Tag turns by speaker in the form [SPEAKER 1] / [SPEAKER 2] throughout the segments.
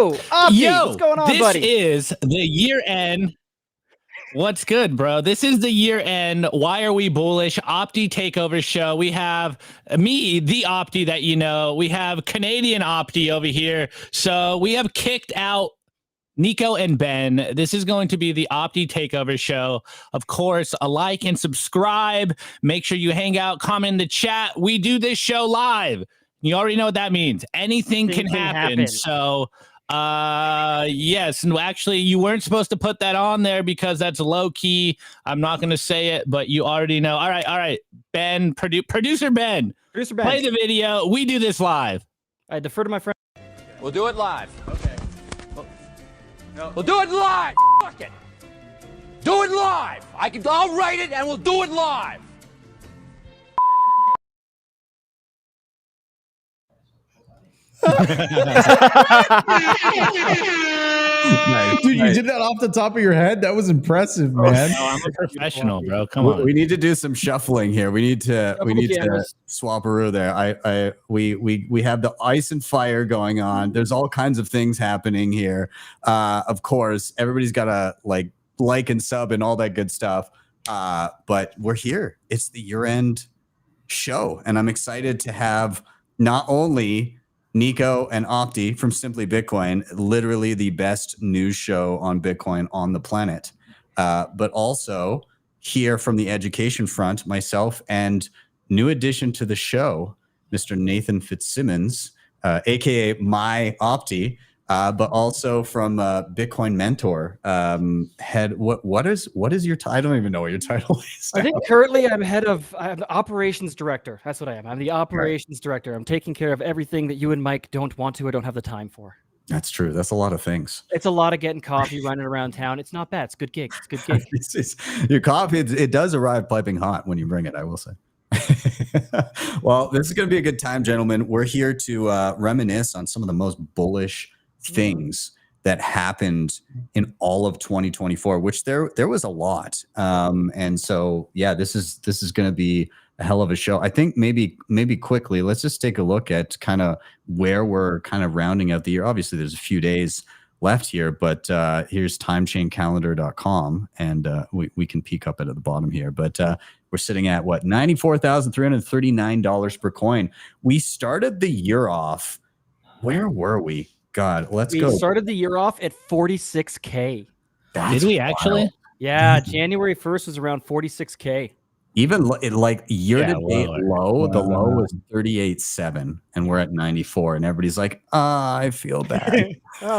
[SPEAKER 1] Yo, Opti, what's going on,
[SPEAKER 2] this
[SPEAKER 1] buddy?
[SPEAKER 2] This is the year end. What's good, bro? This is the year end. Why are we bullish? Opti takeover show. We have me, the Opti that you know. We have Canadian Opti over here. So we have kicked out Nico and Ben. This is going to be the Opti takeover show. Of course, a like and subscribe. Make sure you hang out, comment in the chat. We do this show live. You already know what that means. Anything can happen. So yes, no, actually you weren't supposed to put that on there because that's low key. I'm not going to say it, but you already know. All right, Ben, producer Ben, play the video. We do this live.
[SPEAKER 1] I defer to my friend.
[SPEAKER 3] We'll do it live. Okay. We'll do it live. Fuck it. Do it live. I'll write it and we'll do it live.
[SPEAKER 4] Nice. Dude, you did that off the top of your head. That was impressive, man.
[SPEAKER 2] Oh, I'm a professional, bro. Come on.
[SPEAKER 5] We need to do some shuffling here. We need to swap-a-roo there. We have the ice and fire going on. There's all kinds of things happening here. Of course, everybody's got to like and sub and all that good stuff. But we're here. It's the year-end show, and I'm excited to have not only Nico and Opti from Simply Bitcoin, literally the best news show on Bitcoin on the planet. But also here from the education front, myself and new addition to the show, Mr. Nathan Fitzsimmons, aka my Opti, but also from Bitcoin Mentor. What is your title? I don't even know what your title is.
[SPEAKER 1] I think currently I'm the operations director. That's what I am. I'm the operations director. I'm taking care of everything that you and Mike don't want to or don't have the time for.
[SPEAKER 5] That's true. That's a lot of things.
[SPEAKER 1] It's a lot of getting coffee, running around town. It's not bad. It's good gigs. It's good gigs.
[SPEAKER 5] Your coffee, it does arrive piping hot when you bring it, I will say. Well, this is going to be a good time, gentlemen. We're here to reminisce on some of the most bullish things that happened in all of 2024, which there was a lot. And so, yeah, this is going to be a hell of a show. I think maybe quickly, let's just take a look at kind of where we're kind of rounding out the year. Obviously, there's a few days left here, but here's timechaincalendar.com, and we can peek up at the bottom here. But we're sitting at what, $94,339 per coin. We started the year off. Where were we? God, we
[SPEAKER 1] started the year off at 46K.
[SPEAKER 2] Did we actually?
[SPEAKER 1] Wild. Yeah, January 1st was around 46K.
[SPEAKER 5] Even year-to-date low, the low was 38.7, and we're at 94, and everybody's like, I feel bad.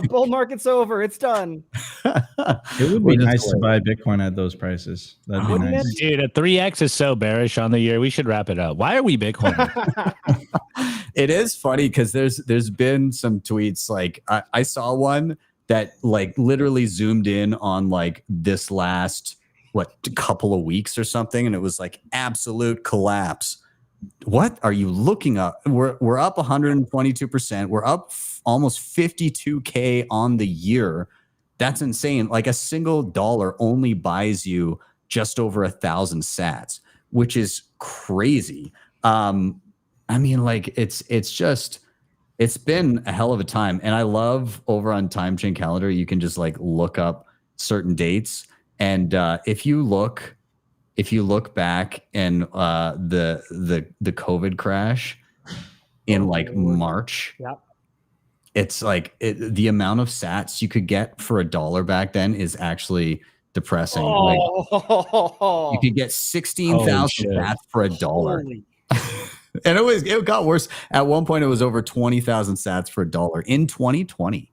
[SPEAKER 1] Bull market's over. It's done.
[SPEAKER 4] It would be nice to buy Bitcoin at those prices. That'd be nice.
[SPEAKER 2] Dude, a 3x is so bearish on the year. We should wrap it up. Why are we Bitcoin?
[SPEAKER 5] It is funny because there's been some tweets. Like I saw one that literally zoomed in on this last couple of weeks or something, and it was absolute collapse. What are you looking up? We're up 122%. We're up almost 52K on the year. That's insane. A single dollar only buys you just over 1,000 sats, which is crazy. I mean, it's been a hell of a time. And I love over on Time Chain Calendar, you can just look up certain dates. And if you look back in the COVID crash in March,
[SPEAKER 1] yep.
[SPEAKER 5] It's the amount of sats you could get for $1 back then is actually depressing. You could get 16,000 sats for $1. And it got worse. At one point, it was over 20,000 sats for $1 in 2020.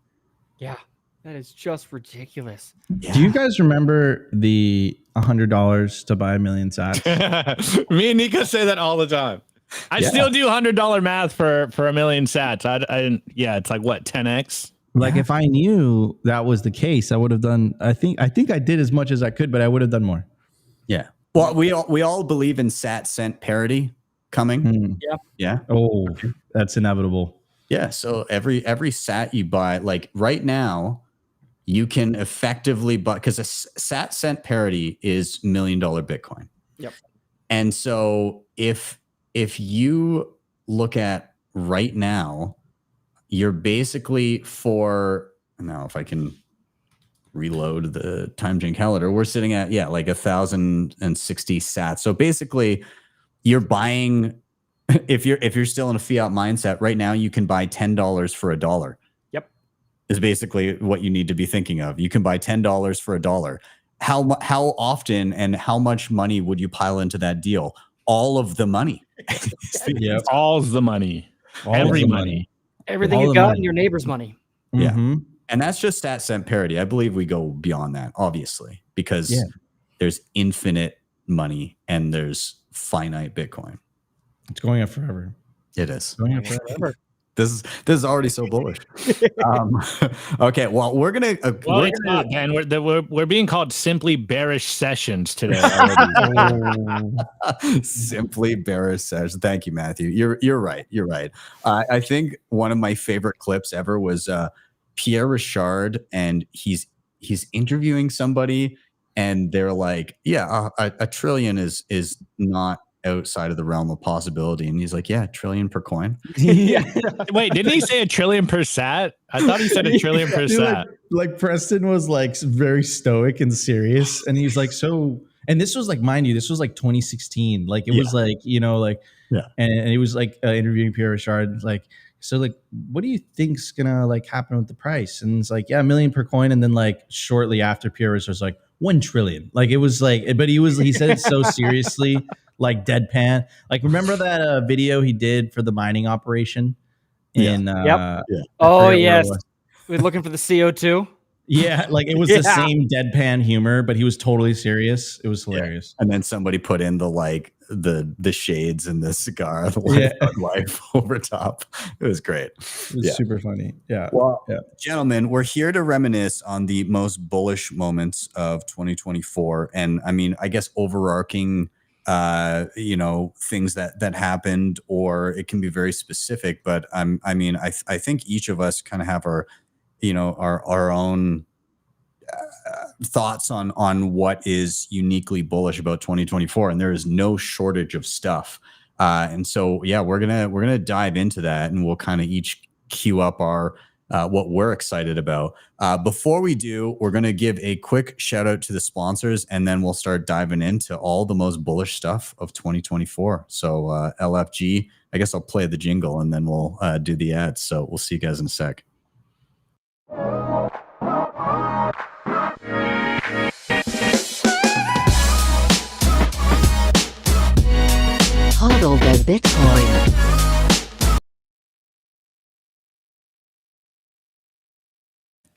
[SPEAKER 1] Yeah, that is just ridiculous.
[SPEAKER 4] Yeah. Do you guys remember the $100 to buy 1 million sats?
[SPEAKER 2] Me and Nico say that all the time. I still do $100 math for 1 million sats. It's what, 10x?
[SPEAKER 4] If I knew that was the case, I would have done. I think I did as much as I could, but I would have done more.
[SPEAKER 5] Yeah. Well, we all believe in sat cent parity coming. Yeah.
[SPEAKER 4] Oh, that's inevitable.
[SPEAKER 5] Yeah. So every sat you buy, right now, you can effectively buy, because a sat cent parity is $1 million Bitcoin.
[SPEAKER 1] Yep.
[SPEAKER 5] And so if you look at right now, you're basically for now if I can reload the time chain calendar, we're sitting at like 1,060 sats. So basically, you're buying if you're still in a fiat mindset right now, you can buy $10 for $1.
[SPEAKER 1] Yep,
[SPEAKER 5] is basically what you need to be thinking of. You can buy $10 for $1. How often and how much money would you pile into that deal? All of the money.
[SPEAKER 4] Yep.
[SPEAKER 2] All the money. Every money.
[SPEAKER 1] Everything
[SPEAKER 4] All
[SPEAKER 1] you
[SPEAKER 4] the
[SPEAKER 1] got
[SPEAKER 4] money.
[SPEAKER 1] and your neighbor's money.
[SPEAKER 5] Yeah.
[SPEAKER 4] Mhm.
[SPEAKER 5] And that's just stat cent parity. I believe we go beyond that, obviously, because there's infinite money and there's finite Bitcoin.
[SPEAKER 4] It's going up forever.
[SPEAKER 5] It is.
[SPEAKER 4] Going up forever.
[SPEAKER 5] This is already so bullish. Okay, well, we're gonna.
[SPEAKER 2] Well, it's not, man. We're being called simply bearish sessions today. Already.
[SPEAKER 5] Simply bearish sessions. Thank you, Matthew. You're right. You're right. I think one of my favorite clips ever was Pierre Richard, and he's interviewing somebody, and they're like, "Yeah, a trillion is not outside of the realm of possibility," and he's like, "Yeah, trillion per coin."
[SPEAKER 2] Wait, didn't he say a trillion per sat? I thought he said a trillion per sat.
[SPEAKER 4] Like Preston was like very stoic and serious, and he's like, so, and this was like, mind you, this was like 2016. Like it was like, and he was like interviewing Pierre Richard, like, so like, what do you think's gonna like happen with the price? And it's like, yeah, $1 million per coin, and then like shortly after, Pierre Richard's like 1 trillion. Like it was like, but he said it so seriously. Like deadpan. Like remember that video he did for the mining operation? In
[SPEAKER 1] Oh yes, we're looking for the CO2.
[SPEAKER 4] Yeah, like it was the same deadpan humor, but he was totally serious. It was hilarious.
[SPEAKER 5] And then somebody put in the shades and the cigar, the life over top. It was great.
[SPEAKER 4] It was super funny. Yeah.
[SPEAKER 5] Well, gentlemen, we're here to reminisce on the most bullish moments of 2024, and I mean, I guess overarching things that happened, or it can be very specific, but I think each of us kind of have our own thoughts on what is uniquely bullish about 2024, and there is no shortage of stuff, and so we're gonna dive into that, and we'll kind of each queue up our what we're excited about. Before we do, we're going to give a quick shout out to the sponsors, and then we'll start diving into all the most bullish stuff of 2024. So LFG, I guess I'll play the jingle and then we'll do the ads. So we'll see you guys in a sec.
[SPEAKER 6] HODL the Bitcoin.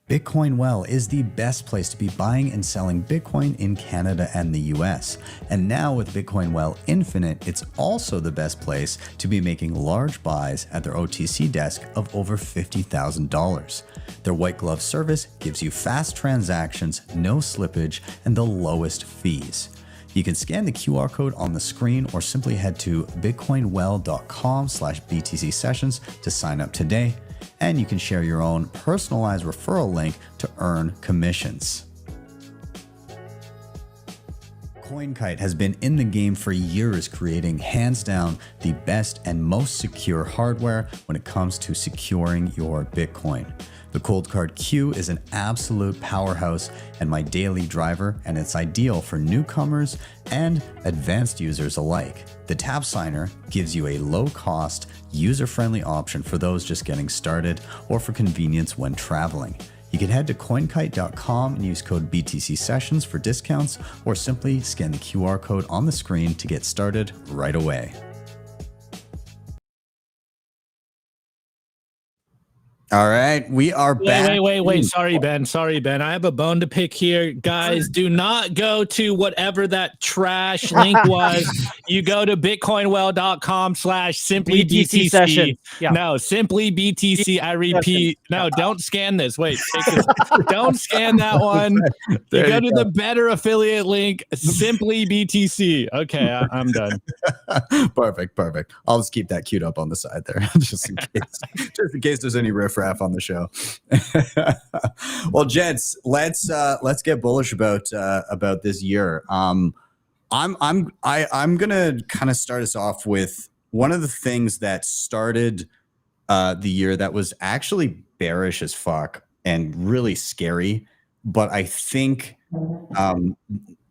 [SPEAKER 5] Bitcoin Well is the best place to be buying and selling Bitcoin in Canada and the US. And now with Bitcoin Well Infinite, it's also the best place to be making large buys at their OTC desk of over $50,000. Their white glove service gives you fast transactions, no slippage, and the lowest fees. You can scan the QR code on the screen or simply head to bitcoinwell.com/BTC sessions to sign up today. And you can share your own personalized referral link to earn commissions. CoinKite has been in the game for years, creating hands down the best and most secure hardware when it comes to securing your Bitcoin. The Cold Card Q is an absolute powerhouse and my daily driver, and it's ideal for newcomers and advanced users alike. The Tap Signer gives you a low-cost, user-friendly option for those just getting started or for convenience when traveling. You can head to coinkite.com and use code BTC Sessions for discounts, or simply scan the QR code on the screen to get started right away. All right, we are back.
[SPEAKER 2] Wait. Sorry, Ben. I have a bone to pick here. Guys, do not go to whatever that trash link was. You go to bitcoinwell.com/simply BTC
[SPEAKER 1] session. Yeah.
[SPEAKER 2] No, simply BTC. I repeat. No, don't scan this. Wait, take this. Don't scan that one. You go to the better affiliate link, simply BTC. Okay, I'm done.
[SPEAKER 5] Perfect. I'll just keep that queued up on the side there, just in case there's any riffraff on the show. Well, gents, let's get bullish about this year. I'm gonna kind of start us off with one of the things that started the year that was actually bearish as fuck, and really scary. But I think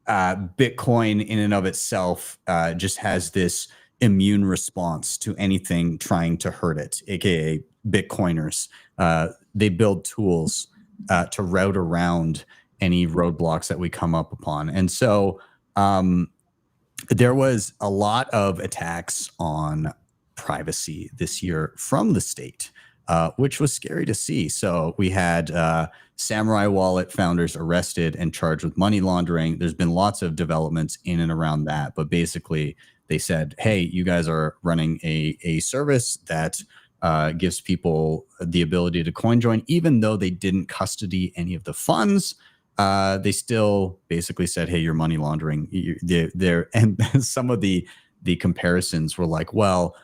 [SPEAKER 5] Bitcoin in and of itself just has this immune response to anything trying to hurt it, aka Bitcoiners. They build tools to route around any roadblocks that we come up upon. And so there was a lot of attacks on privacy this year from the state, which was scary to see. So we had Samurai Wallet founders arrested and charged with money laundering. There's been lots of developments in and around that, but basically they said, hey, you guys are running a service that gives people the ability to coin join, even though they didn't custody any of the funds. They still basically said, hey, you're money laundering. And some of the comparisons were like, well,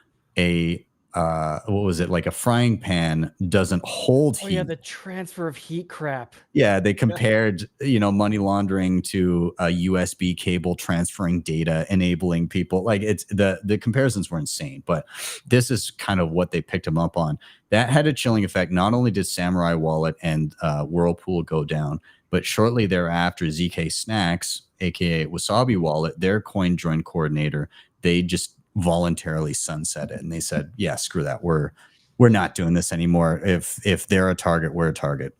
[SPEAKER 5] what was it, like a frying pan doesn't hold heat.
[SPEAKER 1] Oh yeah, the transfer of heat crap.
[SPEAKER 5] Yeah, they compared money laundering to a USB cable transferring data, enabling people. Like, it's the comparisons were insane, but this is kind of what they picked them up on. That had a chilling effect. Not only did Samurai Wallet and Whirlpool go down, but shortly thereafter, ZK Snacks, aka Wasabi Wallet, their coin join coordinator, they just voluntarily sunset it, and they said, yeah, screw that, we're not doing this anymore. If they're a target, we're a target.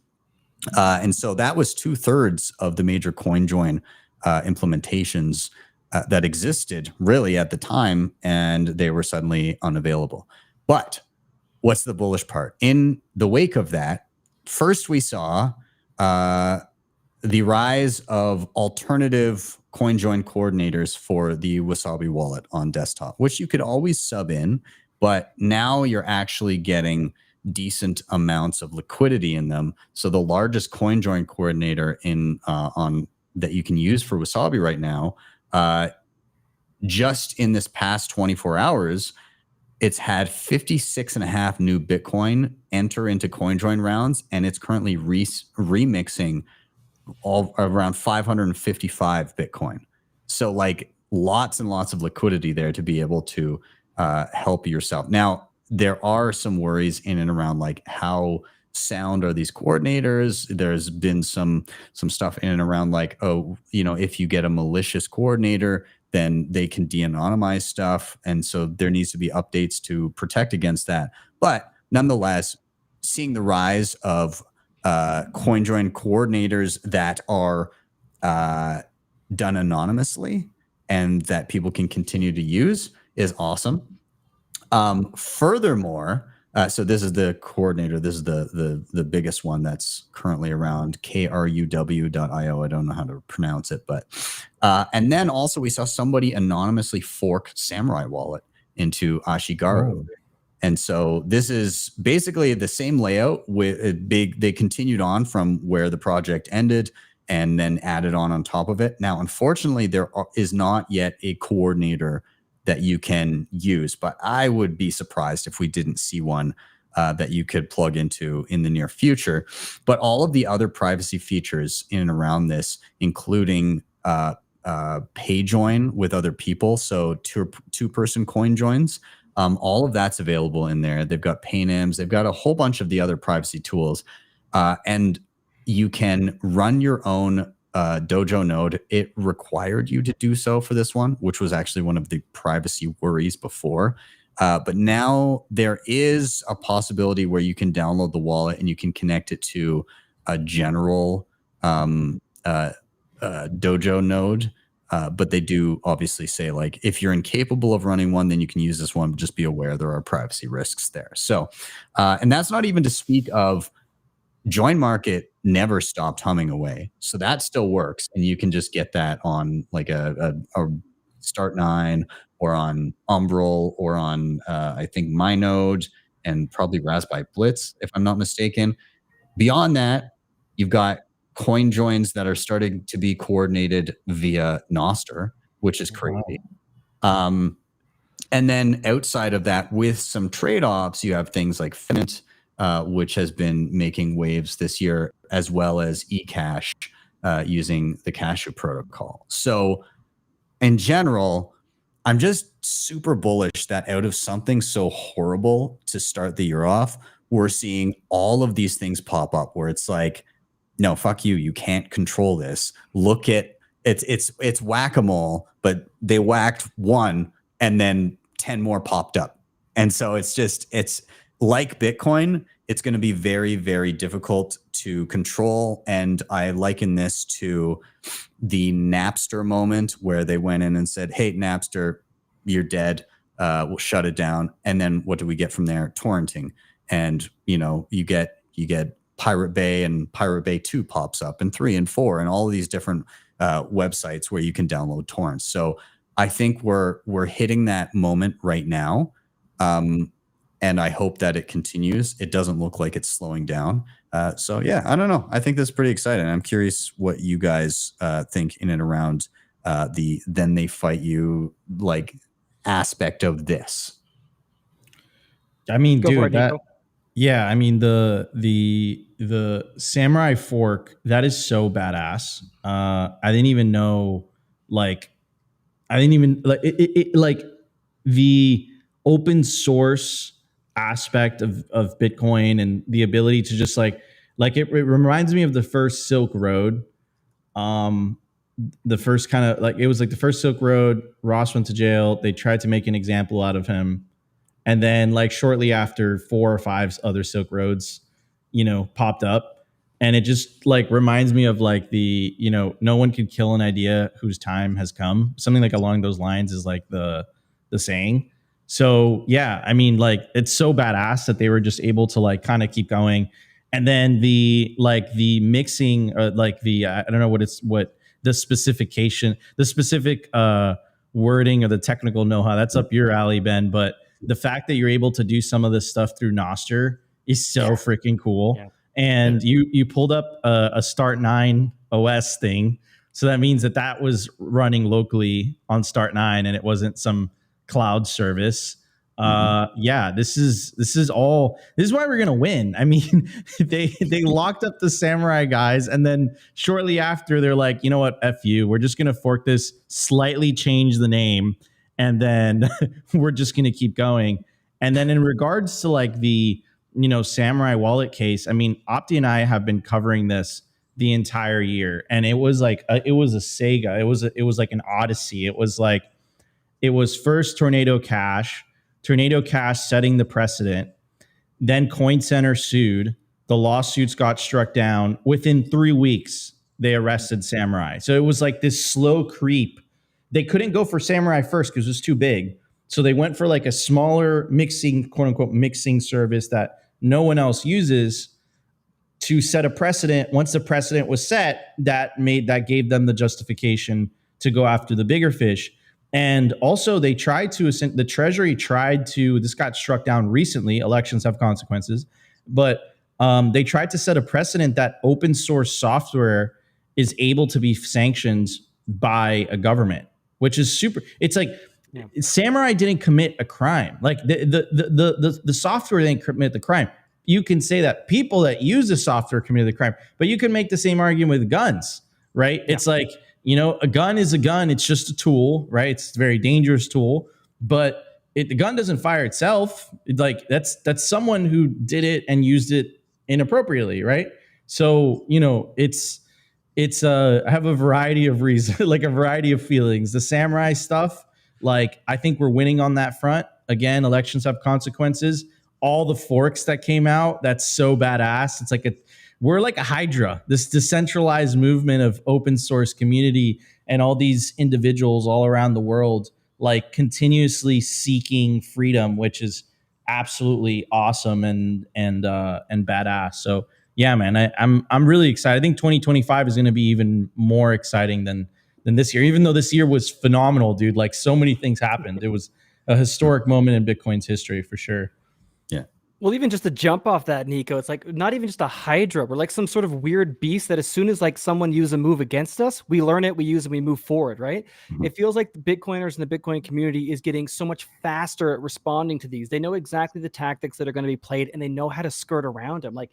[SPEAKER 5] And so that was 2/3 of the major coin join implementations that existed really at the time, and they were suddenly unavailable. But what's the bullish part? In the wake of that, first we saw the rise of alternative coin join coordinators for the Wasabi wallet on desktop, which you could always sub in, but now you're actually getting decent amounts of liquidity in them. So the largest coin join coordinator on that you can use for Wasabi right now, just in this past 24 hours, it's had 56.5 new Bitcoin enter into coin join rounds, and it's currently remixing all around 555 Bitcoin. So like lots and lots of liquidity there to be able to help yourself. Now, there are some worries in and around like how sound are these coordinators. There's been some stuff in and around like, oh, if you get a malicious coordinator, then they can de-anonymize stuff. And so there needs to be updates to protect against that. But nonetheless, seeing the rise of coin join coordinators that are done anonymously and that people can continue to use is awesome. Furthermore, so this is the coordinator. This is the biggest one that's currently around, kruw.io. I don't know how to pronounce it, but and then also we saw somebody anonymously fork Samurai Wallet into Ashigaru. Oh. And so this is basically the same layout with they continued on from where the project ended and then added on top of it. Now, unfortunately, there is not yet a coordinator that you can use, but I would be surprised if we didn't see one that you could plug into in the near future. But all of the other privacy features in and around this, including pay join with other people, so two-person coin joins, all of that's available in there. They've got PANELISTs. They've got a whole bunch of the other privacy tools. And you can run your own Dojo node. It required you to do so for this one, which was actually one of the privacy worries before. But now there is a possibility where you can download the wallet and you can connect it to a general Dojo node. But they do obviously say, like, if you're incapable of running one, then you can use this one. But just be aware there are privacy risks there. So, and that's not even to speak of Join Market never stopped humming away. So that still works. And you can just get that on like a Start9 or on Umbrel or on, I think, MyNode and probably Raspberry Blitz, if I'm not mistaken. Beyond that, you've got coin joins that are starting to be coordinated via Nostr, which is crazy. And then outside of that, with some trade-offs, you have things like Fiat, which has been making waves this year, as well as eCash using the Cashew protocol. So in general, I'm just super bullish that out of something so horrible to start the year off, we're seeing all of these things pop up where it's like, no, fuck you. You can't control this. Look at it's whack-a-mole, but they whacked one and then 10 more popped up. And so it's like Bitcoin. It's going to be very, very difficult to control. And I liken this to the Napster moment where they went in and said, hey, Napster, you're dead. We'll shut it down. And then what do we get from there? Torrenting. And, you get Pirate Bay, and Pirate Bay 2 pops up, and 3 and 4, and all of these different websites where you can download torrents. So I think we're hitting that moment right now. And I hope that it continues. It doesn't look like it's slowing down. So yeah, I don't know. I think that's pretty exciting. I'm curious what you guys think in and around the then they fight you like aspect of this.
[SPEAKER 4] I mean, dude, yeah, I mean the samurai fork, that is so badass. I didn't even know, like the open source aspect of Bitcoin and the ability to just like it reminds me of the first Silk Road. The first kind of like, it was like the first Silk Road, Ross went to jail. They tried to make an example out of him. And then like shortly after 4 or 5 other Silk Roads, popped up. And it just like reminds me of like the, no one could kill an idea whose time has come. Something like along those lines is like the saying. So yeah, I mean, like it's so badass that they were just able to like kind of keep going. And then the mixing, like I don't know what the specific wording or the technical know-how, that's up your alley, Ben. But the fact that you're able to do some of this stuff through Nostr is so freaking cool. Yeah. And you pulled up a Start9 OS thing. So that means that was running locally on Start9 and it wasn't some cloud service. Yeah, this is why we're gonna win. I mean, they locked up the samurai guys, and then shortly after they're like, you know what, F you, we're just gonna fork this, slightly change the name, and then we're just gonna keep going. And then in regards to like the samurai wallet case, I mean, Opti and I have been covering this the entire year, and it was like it was a saga. It was like an odyssey. It was first Tornado Cash setting the precedent. Then Coin Center sued. The lawsuits got struck down. Within 3 weeks, they arrested Samurai. So it was like this slow creep. They couldn't go for Samurai first because it was too big. So they went for like a smaller mixing, quote unquote, mixing service that no one else uses to set a precedent. Once the precedent was set, that gave them the justification to go after the bigger fish. And also the Treasury tried to, this got struck down recently, elections have consequences, but they tried to set a precedent that open source software is able to be sanctioned by a government, which is super. It's like, Samurai didn't commit a crime. Like the software didn't commit the crime. You can say that people that use the software committed the crime, but you can make the same argument with guns, right? Yeah. It's like, a gun is a gun. It's just a tool, right? It's a very dangerous tool, but the gun doesn't fire itself. Like that's someone who did it and used it inappropriately, right? So, I have a variety of reasons, like a variety of feelings. The samurai stuff, like I think we're winning on that front. Again, elections have consequences. All the forks that came out, that's so badass. It's like we're like a Hydra, this decentralized movement of open source community and all these individuals all around the world, like continuously seeking freedom, which is absolutely awesome and badass. So yeah, man, I'm really excited. I think 2025 is going to be even more exciting than this year, even though this year was phenomenal, dude. Like so many things happened. It was a historic moment in Bitcoin's history for sure.
[SPEAKER 5] Yeah.
[SPEAKER 1] Well, even just to jump off that, Nico, it's like not even just a Hydra. We're like some sort of weird beast that as soon as like someone uses a move against us, we learn it, we use it, we move forward, right? Mm-hmm. It feels like the Bitcoiners and the Bitcoin community is getting so much faster at responding to these. They know exactly the tactics that are going to be played and they know how to skirt around them. Like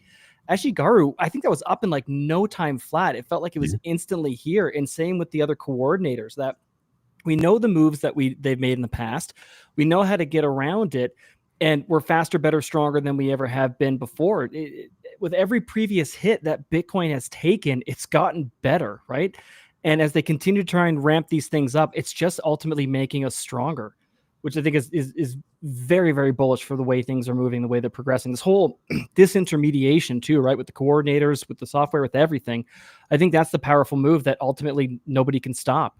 [SPEAKER 1] Ashigaru, I think that was up in like no time flat. It felt like it was instantly here. And same with the other coordinators, that we know the moves that they've made in the past. We know how to get around it. and we're faster, better, stronger than we ever have been before. With every previous hit that Bitcoin has taken, it's gotten better, right? And as they continue to try and ramp these things up, it's just ultimately making us stronger, which I think is very, very bullish for the way things are moving, the way they're progressing. This whole disintermediation too, right? With the coordinators, with the software, with everything. I think that's the powerful move that ultimately nobody can stop.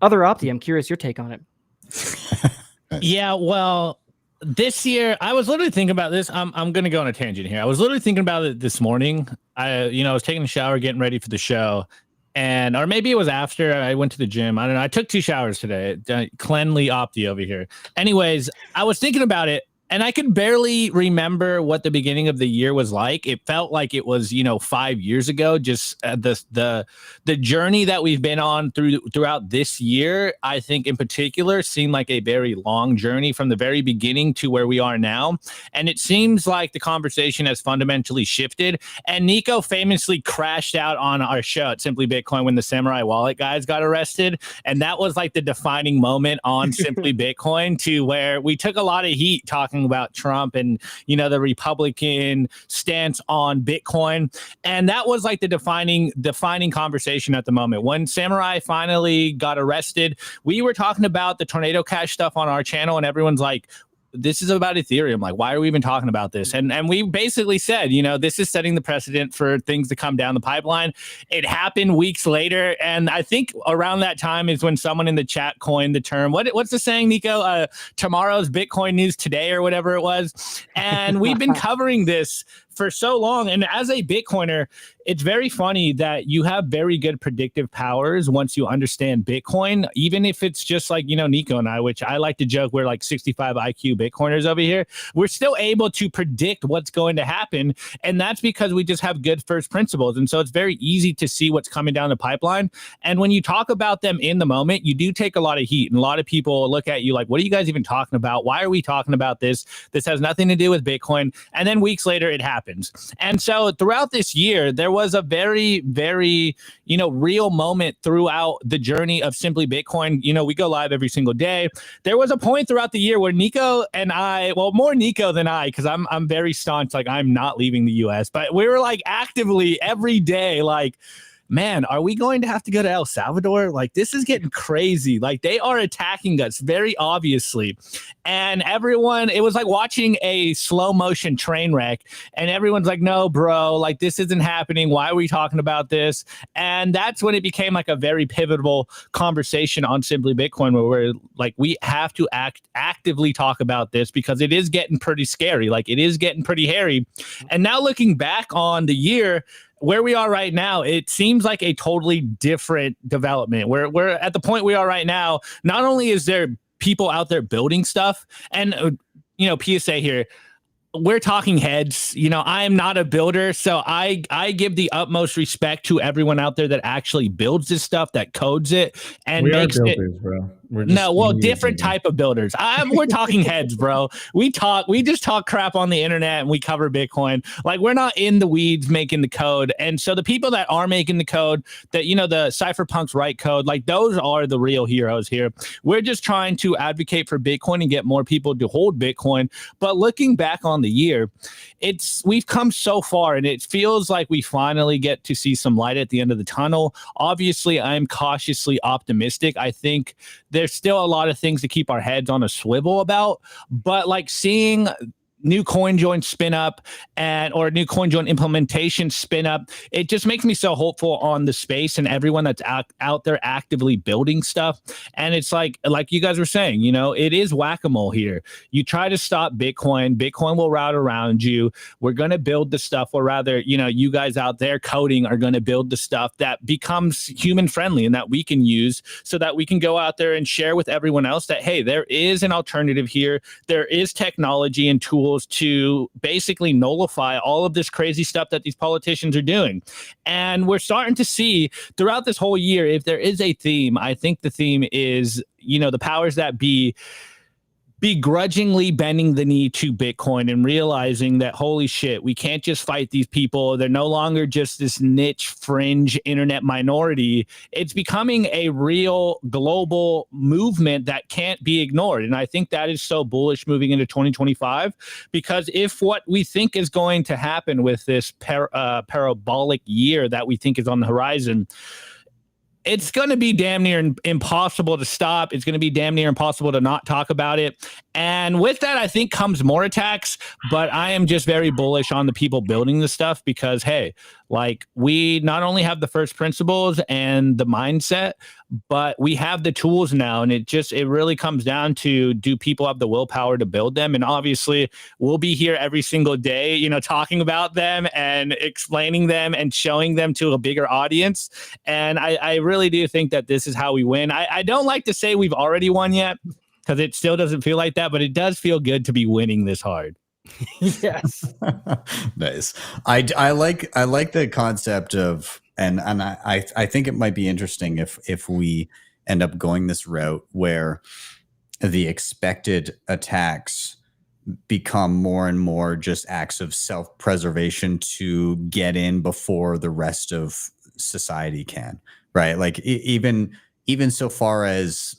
[SPEAKER 1] Other Opti, I'm curious your take on it.
[SPEAKER 2] Yeah, well, this year I was literally thinking about this. I'm going to go on a tangent here. I was literally thinking about it this morning. I was taking a shower, getting ready for the show. And, or maybe it was after I went to the gym. I don't know. I took 2 showers today. Cleanly Opti over here. Anyways, I was thinking about it, and I could barely remember what the beginning of the year was like. It felt like it was, 5 years ago. Just the journey that we've been on throughout this year, I think in particular, seemed like a very long journey from the very beginning to where we are now. And it seems like the conversation has fundamentally shifted. And Nico famously crashed out on our show at Simply Bitcoin when the Samurai Wallet guys got arrested. And that was like the defining moment on Simply Bitcoin, to where we took a lot of heat talking about Trump and the Republican stance on Bitcoin, and that was like the defining conversation at the moment. When Samurai finally got arrested, we were talking about the Tornado Cash stuff on our channel, and everyone's like, this is about Ethereum. Like, why are we even talking about this? And we basically said, this is setting the precedent for things to come down the pipeline. It happened weeks later. And I think around that time is when someone in the chat coined the term, what's the saying, Nico? Tomorrow's Bitcoin news today, or whatever it was. And we've been covering this for so long. And as a Bitcoiner, it's very funny that you have very good predictive powers once you understand Bitcoin, even if it's just like, Nico and I, which I like to joke, we're like 65 IQ Bitcoiners over here. We're still able to predict what's going to happen. And that's because we just have good first principles. And so it's very easy to see what's coming down the pipeline. And when you talk about them in the moment, you do take a lot of heat. And a lot of people look at you like, what are you guys even talking about? Why are we talking about this? This has nothing to do with Bitcoin. And then weeks later, it happens. And so throughout this year, there was a very, very, real moment throughout the journey of Simply Bitcoin. We go live every single day. There was a point throughout the year where Nico and I, well, more Nico than I, because I'm very staunch, like I'm not leaving the US, but we were like actively every day, like, man, are we going to have to go to El Salvador? Like, this is getting crazy. Like, they are attacking us very obviously. And everyone, it was like watching a slow motion train wreck. And everyone's like, no, bro, like, this isn't happening. Why are we talking about this? And that's when it became like a very pivotal conversation on Simply Bitcoin, where we're like, we have to actively talk about this, because it is getting pretty scary. Like, it is getting pretty hairy. And now looking back on the year, where we are right now, it seems like a totally different development. We're at the point we are right now. Not only is there people out there building stuff, and PSA here, we're talking heads. I am not a builder, so I give the utmost respect to everyone out there that actually builds this stuff, that codes it, and
[SPEAKER 4] we
[SPEAKER 2] makes
[SPEAKER 4] are builders, bro.
[SPEAKER 2] Different type of builders. We're talking heads, bro. We just talk crap on the internet, and we cover Bitcoin. Like, we're not in the weeds making the code. And so the people that are making the code, that, the cypherpunks write code, like, those are the real heroes here. We're just trying to advocate for Bitcoin and get more people to hold Bitcoin. But looking back on the year, we've come so far, and it feels like we finally get to see some light at the end of the tunnel. Obviously, I'm cautiously optimistic. I think there's still a lot of things to keep our heads on a swivel about, but like seeing new CoinJoin spin up or new CoinJoin implementation spin up, it just makes me so hopeful on the space and everyone that's out there actively building stuff. And it's like you guys were saying, it is whack-a-mole here. You try to stop Bitcoin will route around you. We're going to build the stuff, or rather, you guys out there coding are going to build the stuff that becomes human friendly and that we can use, so that we can go out there and share with everyone else that, hey, there is an alternative here. There is technology and tools to basically nullify all of this crazy stuff that these politicians are doing. And we're starting to see throughout this whole year, if there is a theme, I think the theme is, the powers that be begrudgingly bending the knee to Bitcoin and realizing that, holy shit, we can't just fight these people. They're no longer just this niche fringe internet minority. It's becoming a real global movement that can't be ignored. And I think that is so bullish moving into 2025, because if what we think is going to happen with this parabolic year that we think is on the horizon, it's going to be damn near impossible to stop. It's going to be damn near impossible to not talk about it. And with that, I think comes more attacks. But I am just very bullish on the people building this stuff because, hey, like we not only have the first principles and the mindset, but we have the tools now. And it really comes down to, do people have the willpower to build them? And obviously we'll be here every single day, you know, talking about them and explaining them and showing them to a bigger audience. And I really do think that this is how we win. I don't like to say we've already won yet, because it still doesn't feel like that, but it does feel good to be winning this hard.
[SPEAKER 1] Yes.
[SPEAKER 5] Nice. I like the concept of, and I think it might be interesting if we end up going this route where the expected attacks become more and more just acts of self-preservation to get in before the rest of society can, right? Like even so far as,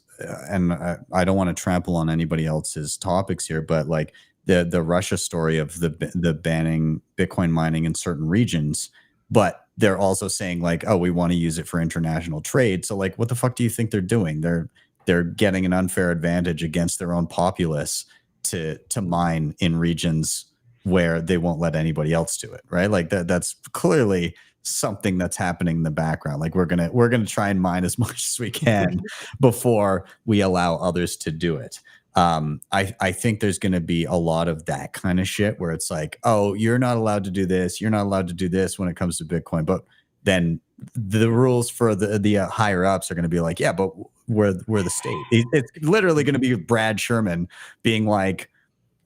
[SPEAKER 5] and I don't want to trample on anybody else's topics here, but like the Russia story of the banning Bitcoin mining in certain regions, but they're also saying like, oh, we want to use it for international trade. So like, what the fuck do you think they're doing? They're getting an unfair advantage against their own populace to mine in regions where they won't let anybody else do it, right? Like that's clearly something that's happening in the background. Like we're gonna try and mine as much as we can before we allow others to do it. I think there's going to be a lot of that kind of shit where it's like, oh, you're not allowed to do this, you're not allowed to do this when it comes to Bitcoin, but then the rules for the higher ups are going to be like, yeah, but we're the state. It's literally going to be Brad Sherman being like,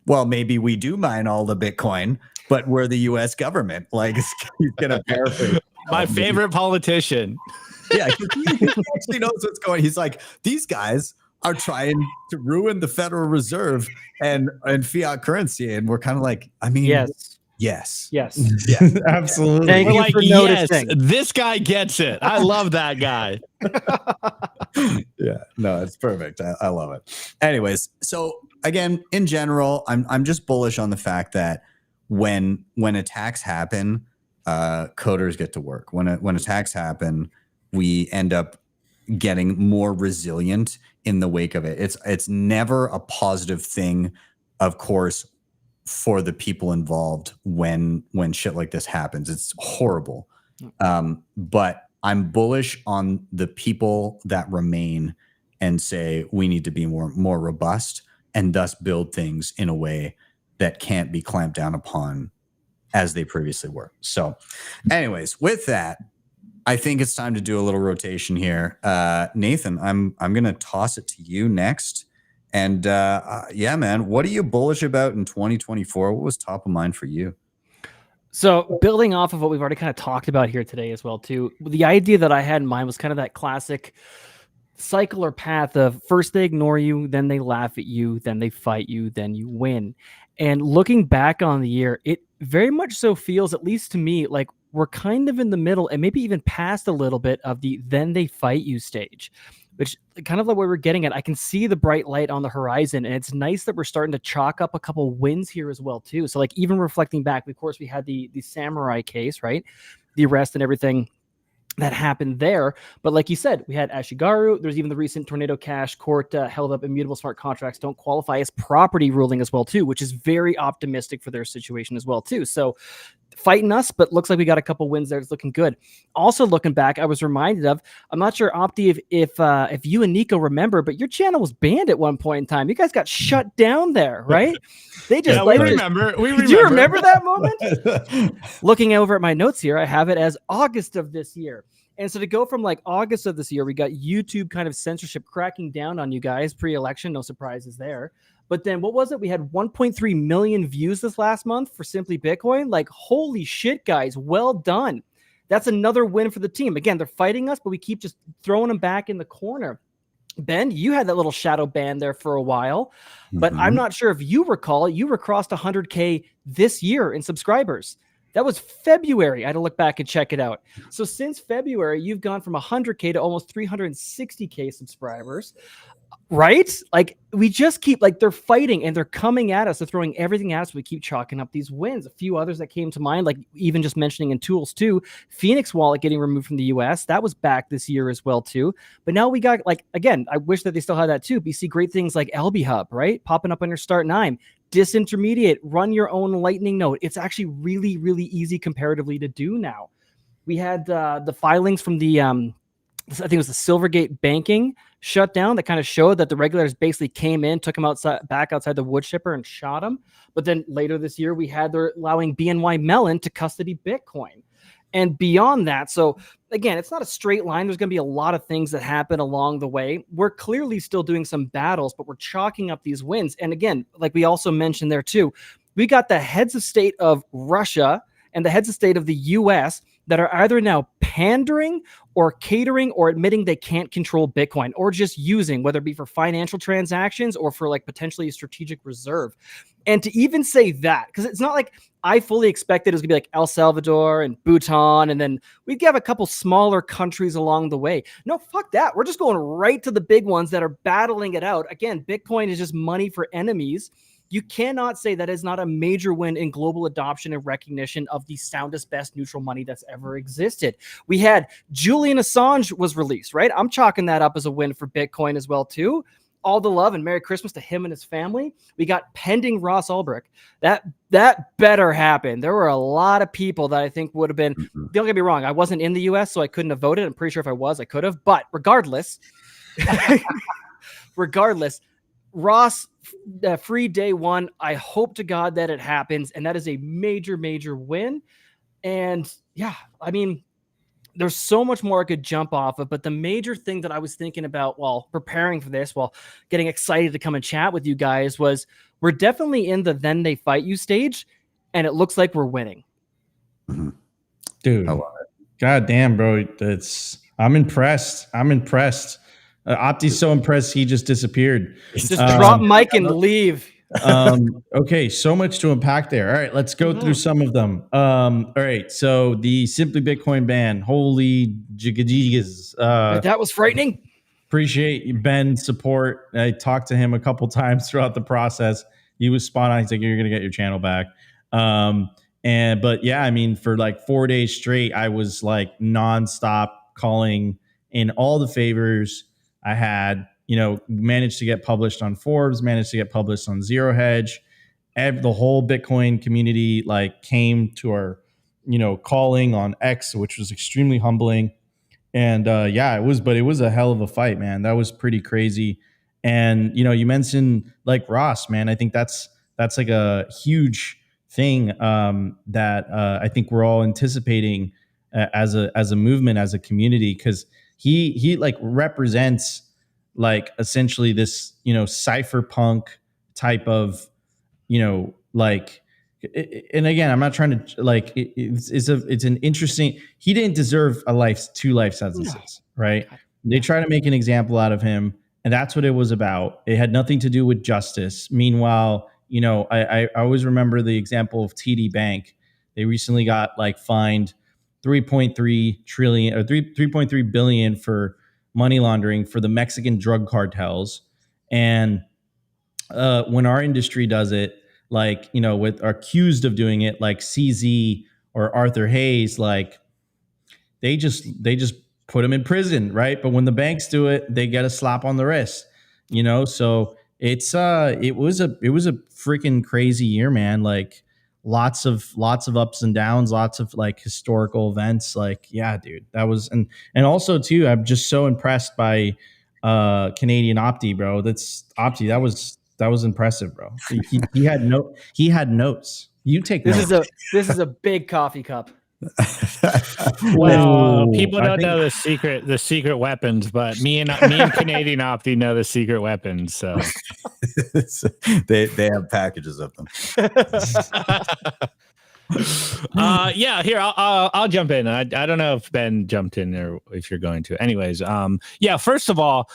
[SPEAKER 5] well, maybe we do mine all the Bitcoin, but we're the U.S. government. Like, he's going to paraphrase.
[SPEAKER 2] My favorite politician.
[SPEAKER 5] Yeah, he actually knows what's going. He's like, these guys are trying to ruin the Federal Reserve and fiat currency, and we're kind of like, I mean, yes,
[SPEAKER 1] yeah,
[SPEAKER 4] absolutely.
[SPEAKER 1] Thank you for noticing.
[SPEAKER 2] Yes, this guy gets it. I love that guy.
[SPEAKER 5] Yeah, no, it's perfect. I love it. Anyways, so again, in general, I'm just bullish on the fact that when attacks happen, coders get to work. When attacks happen, we end up getting more resilient in the wake of it. It's never a positive thing, of course, for the people involved when shit like this happens. It's horrible. But I'm bullish on the people that remain and say we need to be more robust and thus build things in a way that can't be clamped down upon as they previously were. So anyways, with that, I think it's time to do a little rotation here. Nathan, I'm going to toss it to you next. And yeah, man, what are you bullish about in 2024? What was top of mind for you?
[SPEAKER 1] So building off of what we've already kind of talked about here today as well, too, the idea that I had in mind was kind of that classic cycle or path of first they ignore you, then they laugh at you, then they fight you, then you win. And looking back on the year, it very much so feels, at least to me, like we're kind of in the middle and maybe even past a little bit of the then they fight you stage, which kind of like what we're getting at. I can see the bright light on the horizon, and it's nice that we're starting to chalk up a couple wins here as well, too. So like even reflecting back, of course, we had the samurai case, right? The arrest and everything that happened there. But like you said, we had Ashigaru. There's even the recent Tornado Cash court held up immutable smart contracts don't qualify as property ruling as well, too, which is very optimistic for their situation as well, too. So fighting us, but looks like we got a couple wins there. It's looking good. Also looking back, I was reminded of, I'm not sure, Opti, if you and Nico remember, but your channel was banned at one point in time. You guys got shut down there, right? They just
[SPEAKER 2] we remember.
[SPEAKER 1] Do you remember that moment? Looking over at my notes here, I have it as August of this year. And so to go from like August of this year, we got YouTube kind of censorship cracking down on you guys pre-election. No surprises there. But then what was it? We had 1.3 million views this last month for Simply Bitcoin. Like, holy shit, guys. Well done. That's another win for the team. Again, they're fighting us, but we keep just throwing them back in the corner. Ben, you had that little shadow band there for a while, but I'm not sure if you recall, you were crossed 100K this year in subscribers. That was February. I had to look back and check it out. So since February, you've gone from 100K to almost 360K subscribers. Right? Like we just keep like they're fighting and they're coming at us. They're throwing everything at us. We keep chalking up these wins. A few others that came to mind, like even just mentioning in tools too, Phoenix Wallet getting removed from the US. That was back this year as well too. But now we got like, again, I wish that they still had that too. But you see great things like LB Hub, right? Popping up on your start 9. Disintermediate, run your own lightning node. It's actually really, really easy comparatively to do now. We had the filings from the I think it was the Silvergate banking shutdown that kind of showed that the regulators basically came in, took him back outside the wood chipper and shot him. But then later this year, we had they're allowing BNY Mellon to custody Bitcoin. And beyond that, so again, it's not a straight line. There's going to be a lot of things that happen along the way. We're clearly still doing some battles, but we're chalking up these wins. And again, like we also mentioned there too, we got the heads of state of Russia and the heads of state of the US that are either now pandering or catering or admitting they can't control Bitcoin or just using, whether it be for financial transactions or for like potentially a strategic reserve. And to even say that, because it's not like I fully expected it was gonna be like El Salvador and Bhutan, and then we'd have a couple smaller countries along the way. No, fuck that. We're just going right to the big ones that are battling it out. Again, Bitcoin is just money for enemies. You cannot say that is not a major win in global adoption and recognition of the soundest, best neutral money that's ever existed. We had Julian Assange was released, right? I'm chalking that up as a win for Bitcoin as well, too. All the love and Merry Christmas to him and his family. We got pending Ross Ulbricht. That better happen. There were a lot of people that I think would have been, don't get me wrong, I wasn't in the US, so I couldn't have voted. I'm pretty sure if I was, I could have. But regardless, Ross, free day one. I hope to God that it happens. And that is a major, major win. And yeah, I mean, there's so much more I could jump off of. But the major thing that I was thinking about while preparing for this, while getting excited to come and chat with you guys, was we're definitely in the then they fight you stage. And it looks like we're winning.
[SPEAKER 4] Dude, I love it. God damn, bro. I'm impressed. Opti's so impressed he just disappeared.
[SPEAKER 1] Just drop mic and leave.
[SPEAKER 4] Okay, so much to unpack there. All right, let's go through some of them. All right, so the Simply Bitcoin ban. Holy jiggajigas.
[SPEAKER 1] That was frightening.
[SPEAKER 4] Appreciate Ben's support. I talked to him a couple times throughout the process. He was spot on. He's like, you're going to get your channel back. But yeah, I mean, for like 4 days straight, I was like nonstop calling in all the favors I had, managed to get published on Forbes, managed to get published on Zero Hedge. The whole Bitcoin community like came to our, calling on X, which was extremely humbling. And it was a hell of a fight, man. That was pretty crazy. And, you mentioned like Ross, man, I think that's like a huge thing that I think we're all anticipating as a movement, as a community, because he like represents like essentially this, cypherpunk type of, like, and again, I'm not trying to like, it's an interesting, he didn't deserve two life sentences, right? They try to make an example out of him, and that's what it was about. It had nothing to do with justice. Meanwhile, I always remember the example of TD Bank. They recently got like fined 3.3 trillion or 3.3 billion for money laundering for the Mexican drug cartels. And when our industry does it, like, with are accused of doing it, like CZ or Arthur Hayes, like they just put them in prison, right? But when the banks do it, they get a slap on the wrist, so it was a freaking crazy year, man. Like lots of ups and downs, lots of like historical events. Like, yeah, dude, that was, and also too, I'm just so impressed by Canadian Opti, bro. That was impressive, bro. He had notes. You take
[SPEAKER 1] this
[SPEAKER 4] notes.
[SPEAKER 1] This is a big coffee cup.
[SPEAKER 2] Well, people don't know the secret weapons, but me and Canadian Opti know the secret weapons. So
[SPEAKER 5] they have packages of them.
[SPEAKER 2] Here I'll jump in. I don't know if Ben jumped in or if you're going to. Anyways, first of all,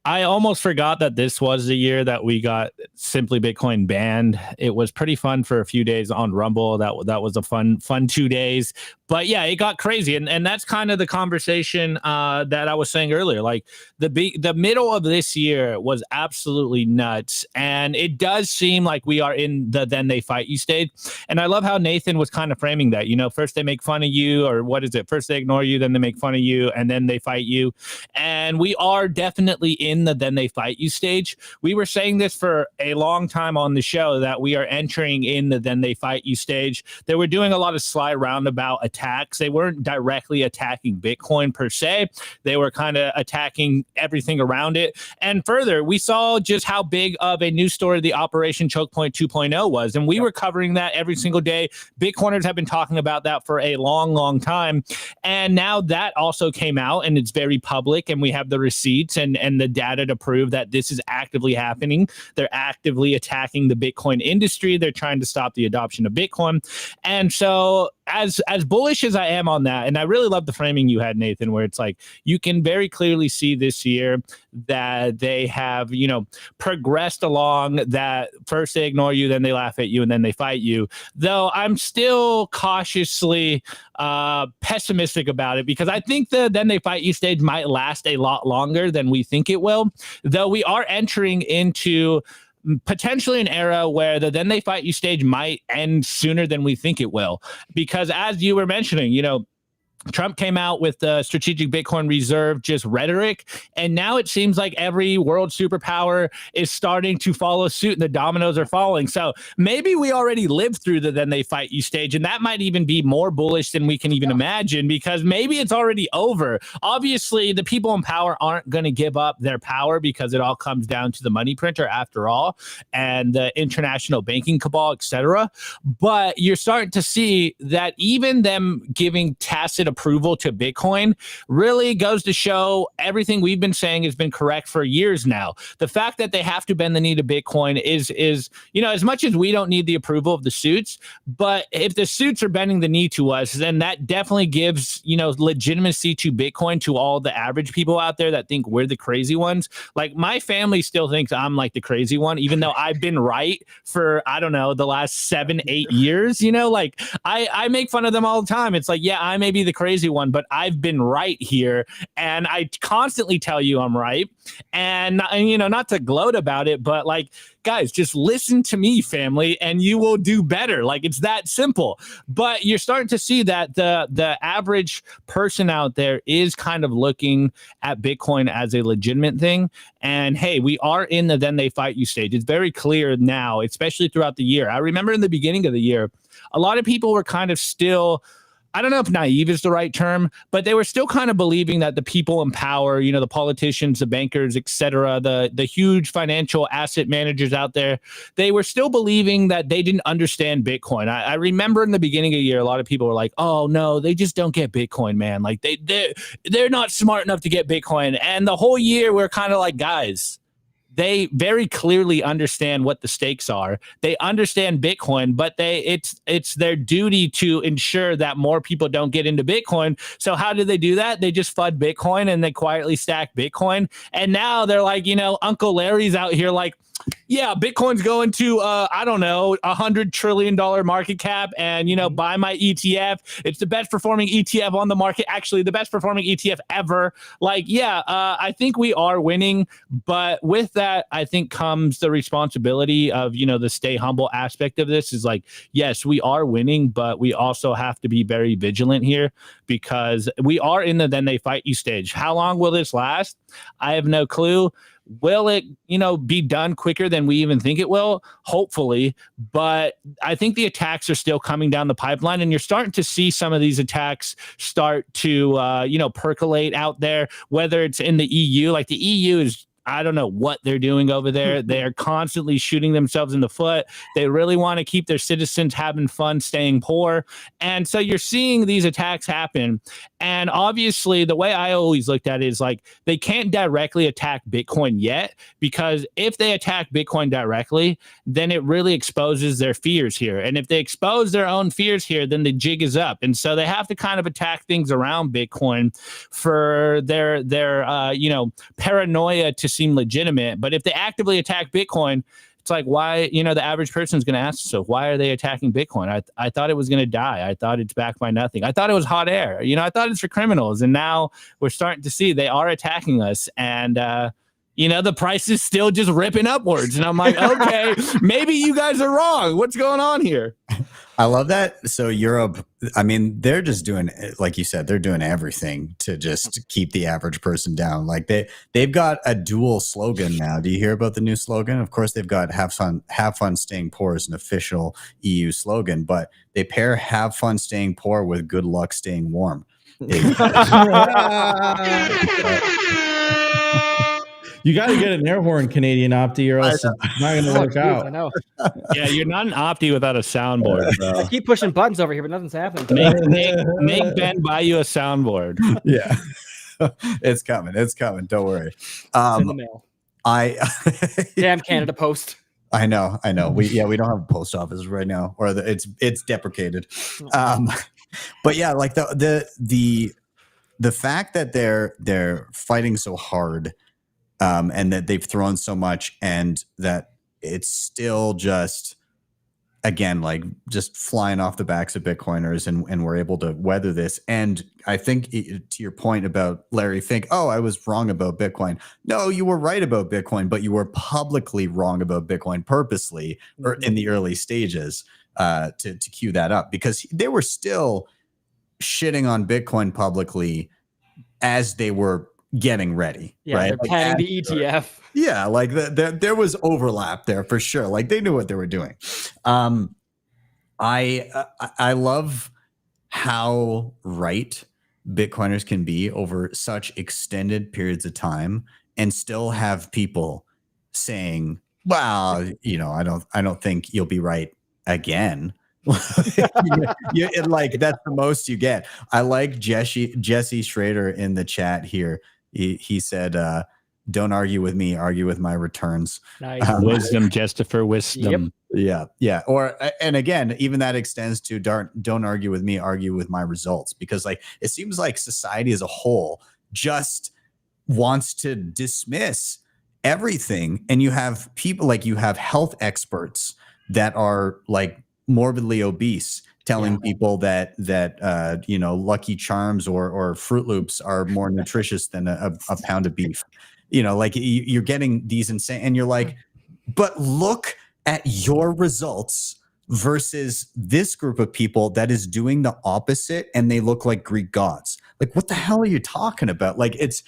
[SPEAKER 2] I almost forgot that this was the year that we got Simply Bitcoin banned. It was pretty fun for a few days on Rumble. That was a fun 2 days. But yeah, it got crazy, and that's kind of the conversation that I was saying earlier. Like the middle of this year was absolutely nuts, and it does seem like we are in the then they fight you stage. And I love how Nathan was kind of framing that. You know, first they make fun of you, or what is it? First they ignore you, then they make fun of you, and then they fight you. And we are definitely in the then they fight you stage. We were saying this for a long time on the show that we are entering in the then they fight you stage. They were doing a lot of sly roundabout attacks. They weren't directly attacking Bitcoin per se. They were kind of attacking everything around it. And further, we saw just how big of a news story the Operation Choke Point 2.0 was. And we were covering that every single day. Bitcoiners have been talking about that for a long, long time. And now that also came out, and it's very public, and we have the receipts and the data to prove that this is actively happening. They're actively attacking the Bitcoin industry. They're trying to stop the adoption of Bitcoin. And so as bullish as I am on that, and I really love the framing you had, Nathan, where it's like you can very clearly see this year that they have, you know, progressed along that first they ignore you, then they laugh at you, and then they fight you. Though I'm still cautiously pessimistic about it, because I think the then they fight you stage might last a lot longer than we think it will, though we are entering into potentially an era where the then they fight you stage might end sooner than we think it will. Because as you were mentioning, you know, Trump came out with the strategic Bitcoin reserve, just rhetoric. And now it seems like every world superpower is starting to follow suit and the dominoes are falling. So maybe we already lived through the then they fight you stage. And that might even be more bullish than we can even imagine, because maybe it's already over. Obviously, the people in power aren't going to give up their power, because it all comes down to the money printer after all, and the international banking cabal, etc. But you're starting to see that even them giving tacit approval to Bitcoin really goes to show everything we've been saying has been correct for years now. The fact that they have to bend the knee to Bitcoin is, you know, as much as we don't need the approval of the suits, but if the suits are bending the knee to us, then that definitely gives, you know, legitimacy to Bitcoin to all the average people out there that think we're the crazy ones. Like, my family still thinks I'm like the crazy one, even though I've been right for, I don't know, the last 7-8 years. You know, like I make fun of them all the time. It's like, yeah, I may be the crazy one, but I've been right here, and I constantly tell you I'm right. And you know, not to gloat about it, but like, guys, just listen to me, family, and you will do better. Like, it's that simple. But you're starting to see that the average person out there is kind of looking at Bitcoin as a legitimate thing. And hey, we are in the then they fight you stage. It's very clear now, especially throughout the year. I remember in the beginning of the year, a lot of people were kind of still, I don't know if naive is the right term, but they were still kind of believing that the people in power, you know, the politicians, the bankers, etc., the huge financial asset managers out there, they were still believing that they didn't understand Bitcoin. I remember in the beginning of the year, a lot of people were like, "Oh no, they just don't get Bitcoin, man. Like they're not smart enough to get Bitcoin." And the whole year, we're kind of like, guys, they very clearly understand what the stakes are. They understand Bitcoin, but it's their duty to ensure that more people don't get into Bitcoin. So how do they do that? They just FUD Bitcoin and they quietly stack Bitcoin. And now they're like, you know, Uncle Larry's out here like, yeah, Bitcoin's going to, I don't know, $100 trillion market cap, and, you know, buy my ETF. It's the best performing ETF on the market. Actually, the best performing ETF ever. Like, yeah, I think we are winning. But with that, I think comes the responsibility of, you know, the stay humble aspect of this is like, yes, we are winning, but we also have to be very vigilant here, because we are in the then they fight you stage. How long will this last? I have no clue. Will it, you know, be done quicker than we even think it will? Hopefully. But I think the attacks are still coming down the pipeline, and you're starting to see some of these attacks start to, you know, percolate out there, whether it's in the EU. Like, the EU is, I don't know what they're doing over there. They're constantly shooting themselves in the foot. They really want to keep their citizens having fun, staying poor. And so you're seeing these attacks happen. And obviously, the way I always looked at it is like, they can't directly attack Bitcoin yet, because if they attack Bitcoin directly, then it really exposes their fears here. And if they expose their own fears here, then the jig is up. And so they have to kind of attack things around Bitcoin for their you know, paranoia to seem legitimate. But if they actively attack Bitcoin, it's like, why, you know, the average person is going to ask themselves, why are they attacking Bitcoin? I thought it was going to die. I thought it's backed by nothing. I thought it was hot air. You know, I thought it's for criminals. And now we're starting to see they are attacking us. And, you know, the price is still just ripping upwards. And I'm like, okay, maybe you guys are wrong. What's going on here?
[SPEAKER 5] I love that. So Europe, I mean, they're just doing, like you said, they're doing everything to just keep the average person down. Like they've got a dual slogan now. Do you hear about the new slogan? Of course, they've got have fun staying poor is an official EU slogan, but they pair have fun staying poor with good luck staying warm.
[SPEAKER 4] You got to get an air horn, Canadian Opti, or else it's not going to work out.
[SPEAKER 1] I know.
[SPEAKER 2] Yeah, you're not an Opti without a soundboard, bro.
[SPEAKER 1] I keep pushing buttons over here, but nothing's happening.
[SPEAKER 2] Make Ben buy you a soundboard.
[SPEAKER 5] Yeah, it's coming. It's coming. Don't worry.
[SPEAKER 1] It's in the mail. Damn Canada Post.
[SPEAKER 5] I know. We don't have a post office right now, or it's deprecated. But yeah, like the fact that they're fighting so hard. And that they've thrown so much, and that it's still just, again, like just flying off the backs of Bitcoiners, and we're able to weather this. And I think to your point about Larry Fink, oh, I was wrong about Bitcoin. No, you were right about Bitcoin, but you were publicly wrong about Bitcoin purposely, or in the early stages, to cue that up, because they were still shitting on Bitcoin publicly as they were getting ready, right?
[SPEAKER 1] They're planning the ETF.
[SPEAKER 5] Yeah, like there was overlap there for sure. Like they knew what they were doing. I love how right Bitcoiners can be over such extended periods of time, and still have people saying, "Well, you know, I don't think you'll be right again." Like that's the most you get. I like Jesse Schrader in the chat here. He said, "Don't argue with me, argue with my returns."
[SPEAKER 1] Nice.
[SPEAKER 2] Wisdom, Justifer, wisdom.
[SPEAKER 5] Yep. Yeah. Or, and again, even that extends to don't argue with me, argue with my results, because like it seems like society as a whole just wants to dismiss everything, and you have people like you have health experts that are like morbidly obese, telling people that you know, Lucky Charms or Fruit Loops are more nutritious than a pound of beef. You know, like you're getting these insane, and you're like, but look at your results versus this group of people that is doing the opposite, and they look like Greek gods. Like, what the hell are you talking about? Like, it's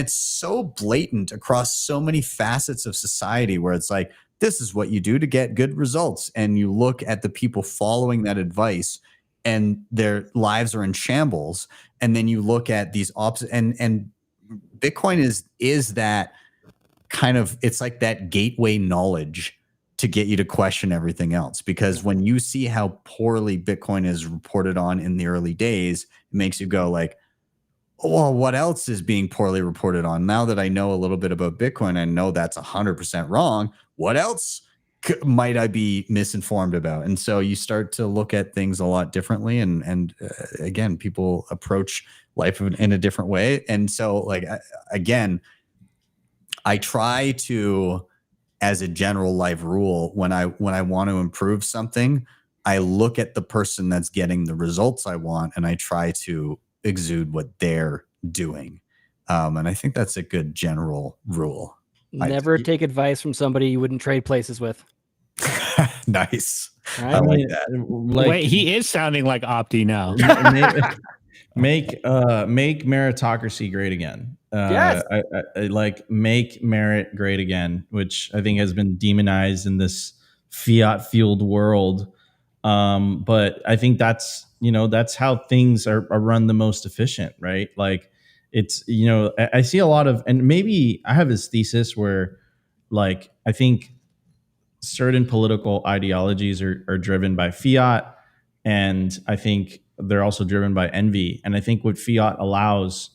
[SPEAKER 5] so blatant across so many facets of society, where it's like, this is what you do to get good results. And you look at the people following that advice, and their lives are in shambles. And then you look at these opposite, and Bitcoin is that kind of, it's like that gateway knowledge to get you to question everything else. Because when you see how poorly Bitcoin is reported on in the early days, it makes you go like, well, what else is being poorly reported on? Now that I know a little bit about Bitcoin, I know that's 100% wrong. What else might I be misinformed about? And so you start to look at things a lot differently. And again, people approach life in a different way. And so like, again, I try to, as a general life rule, when I want to improve something, I look at the person that's getting the results I want, and I try to exude what they're doing. And I think that's a good general rule.
[SPEAKER 1] Never take advice from somebody you wouldn't trade places with.
[SPEAKER 5] Nice.
[SPEAKER 1] Right?
[SPEAKER 5] I like that.
[SPEAKER 4] Like,
[SPEAKER 2] wait, he is sounding like Opti now.
[SPEAKER 4] make meritocracy great again.
[SPEAKER 1] Yes.
[SPEAKER 4] I like make merit great again, which I think has been demonized in this fiat fueled world. But I think that's how things are run the most efficient, right? Like it's, I see a lot of, and maybe I have this thesis where like, I think certain political ideologies are driven by fiat. And I think they're also driven by envy. And I think what fiat allows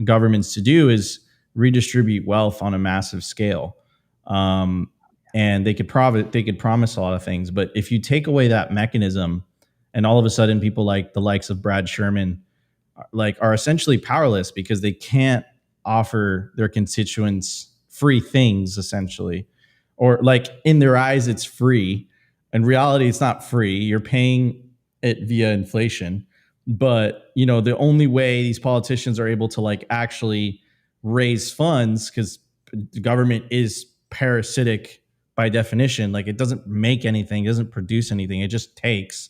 [SPEAKER 4] governments to do is redistribute wealth on a massive scale. And they could promise a lot of things. But if you take away that mechanism, and all of a sudden people like the likes of Brad Sherman are essentially powerless because they can't offer their constituents free things essentially, or like in their eyes it's free. In reality, it's not free. You're paying it via inflation. But you know, the only way these politicians are able to like actually raise funds, because the government is parasitic by definition, like it doesn't make anything, it doesn't produce anything, it just takes,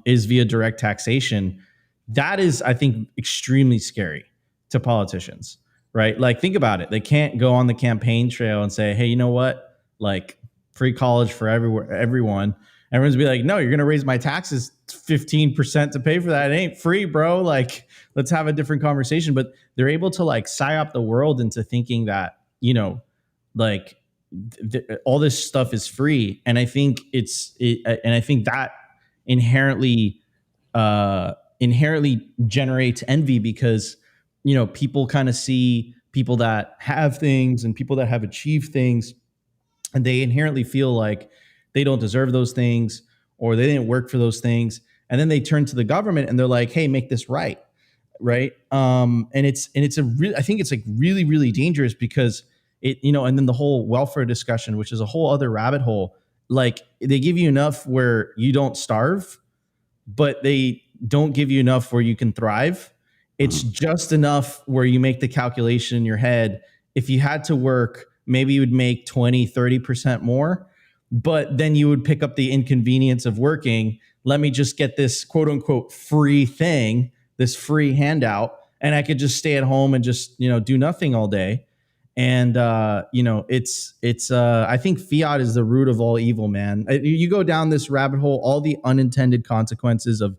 [SPEAKER 4] is via direct taxation. That is, I think, extremely scary to politicians, right? Like, think about it. They can't go on the campaign trail and say, hey, you know what? Like, free college for everyone. Everyone's be like, no, you're going to raise my taxes 15% to pay for that. It ain't free, bro. Like, let's have a different conversation. But they're able to like psyop the world into thinking that, you know, like all this stuff is free. And I think and I think that inherently generates envy, because, you know, people kind of see people that have things and people that have achieved things, and they inherently feel like they don't deserve those things or they didn't work for those things. And then they turn to the government and they're like, hey, make this right. Right. And it's a real, I think it's like really, really dangerous, because it, you know, and then the whole welfare discussion, which is a whole other rabbit hole. Like, they give you enough where you don't starve, but they don't give you enough where you can thrive. It's just enough where you make the calculation in your head. If you had to work, maybe you would make 20, 30% more, but then you would pick up the inconvenience of working. Let me just get this quote unquote free thing, this free handout, and I could just stay at home and just, you know, do nothing all day. And, you know, I think fiat is the root of all evil, man. You go down this rabbit hole, all the unintended consequences of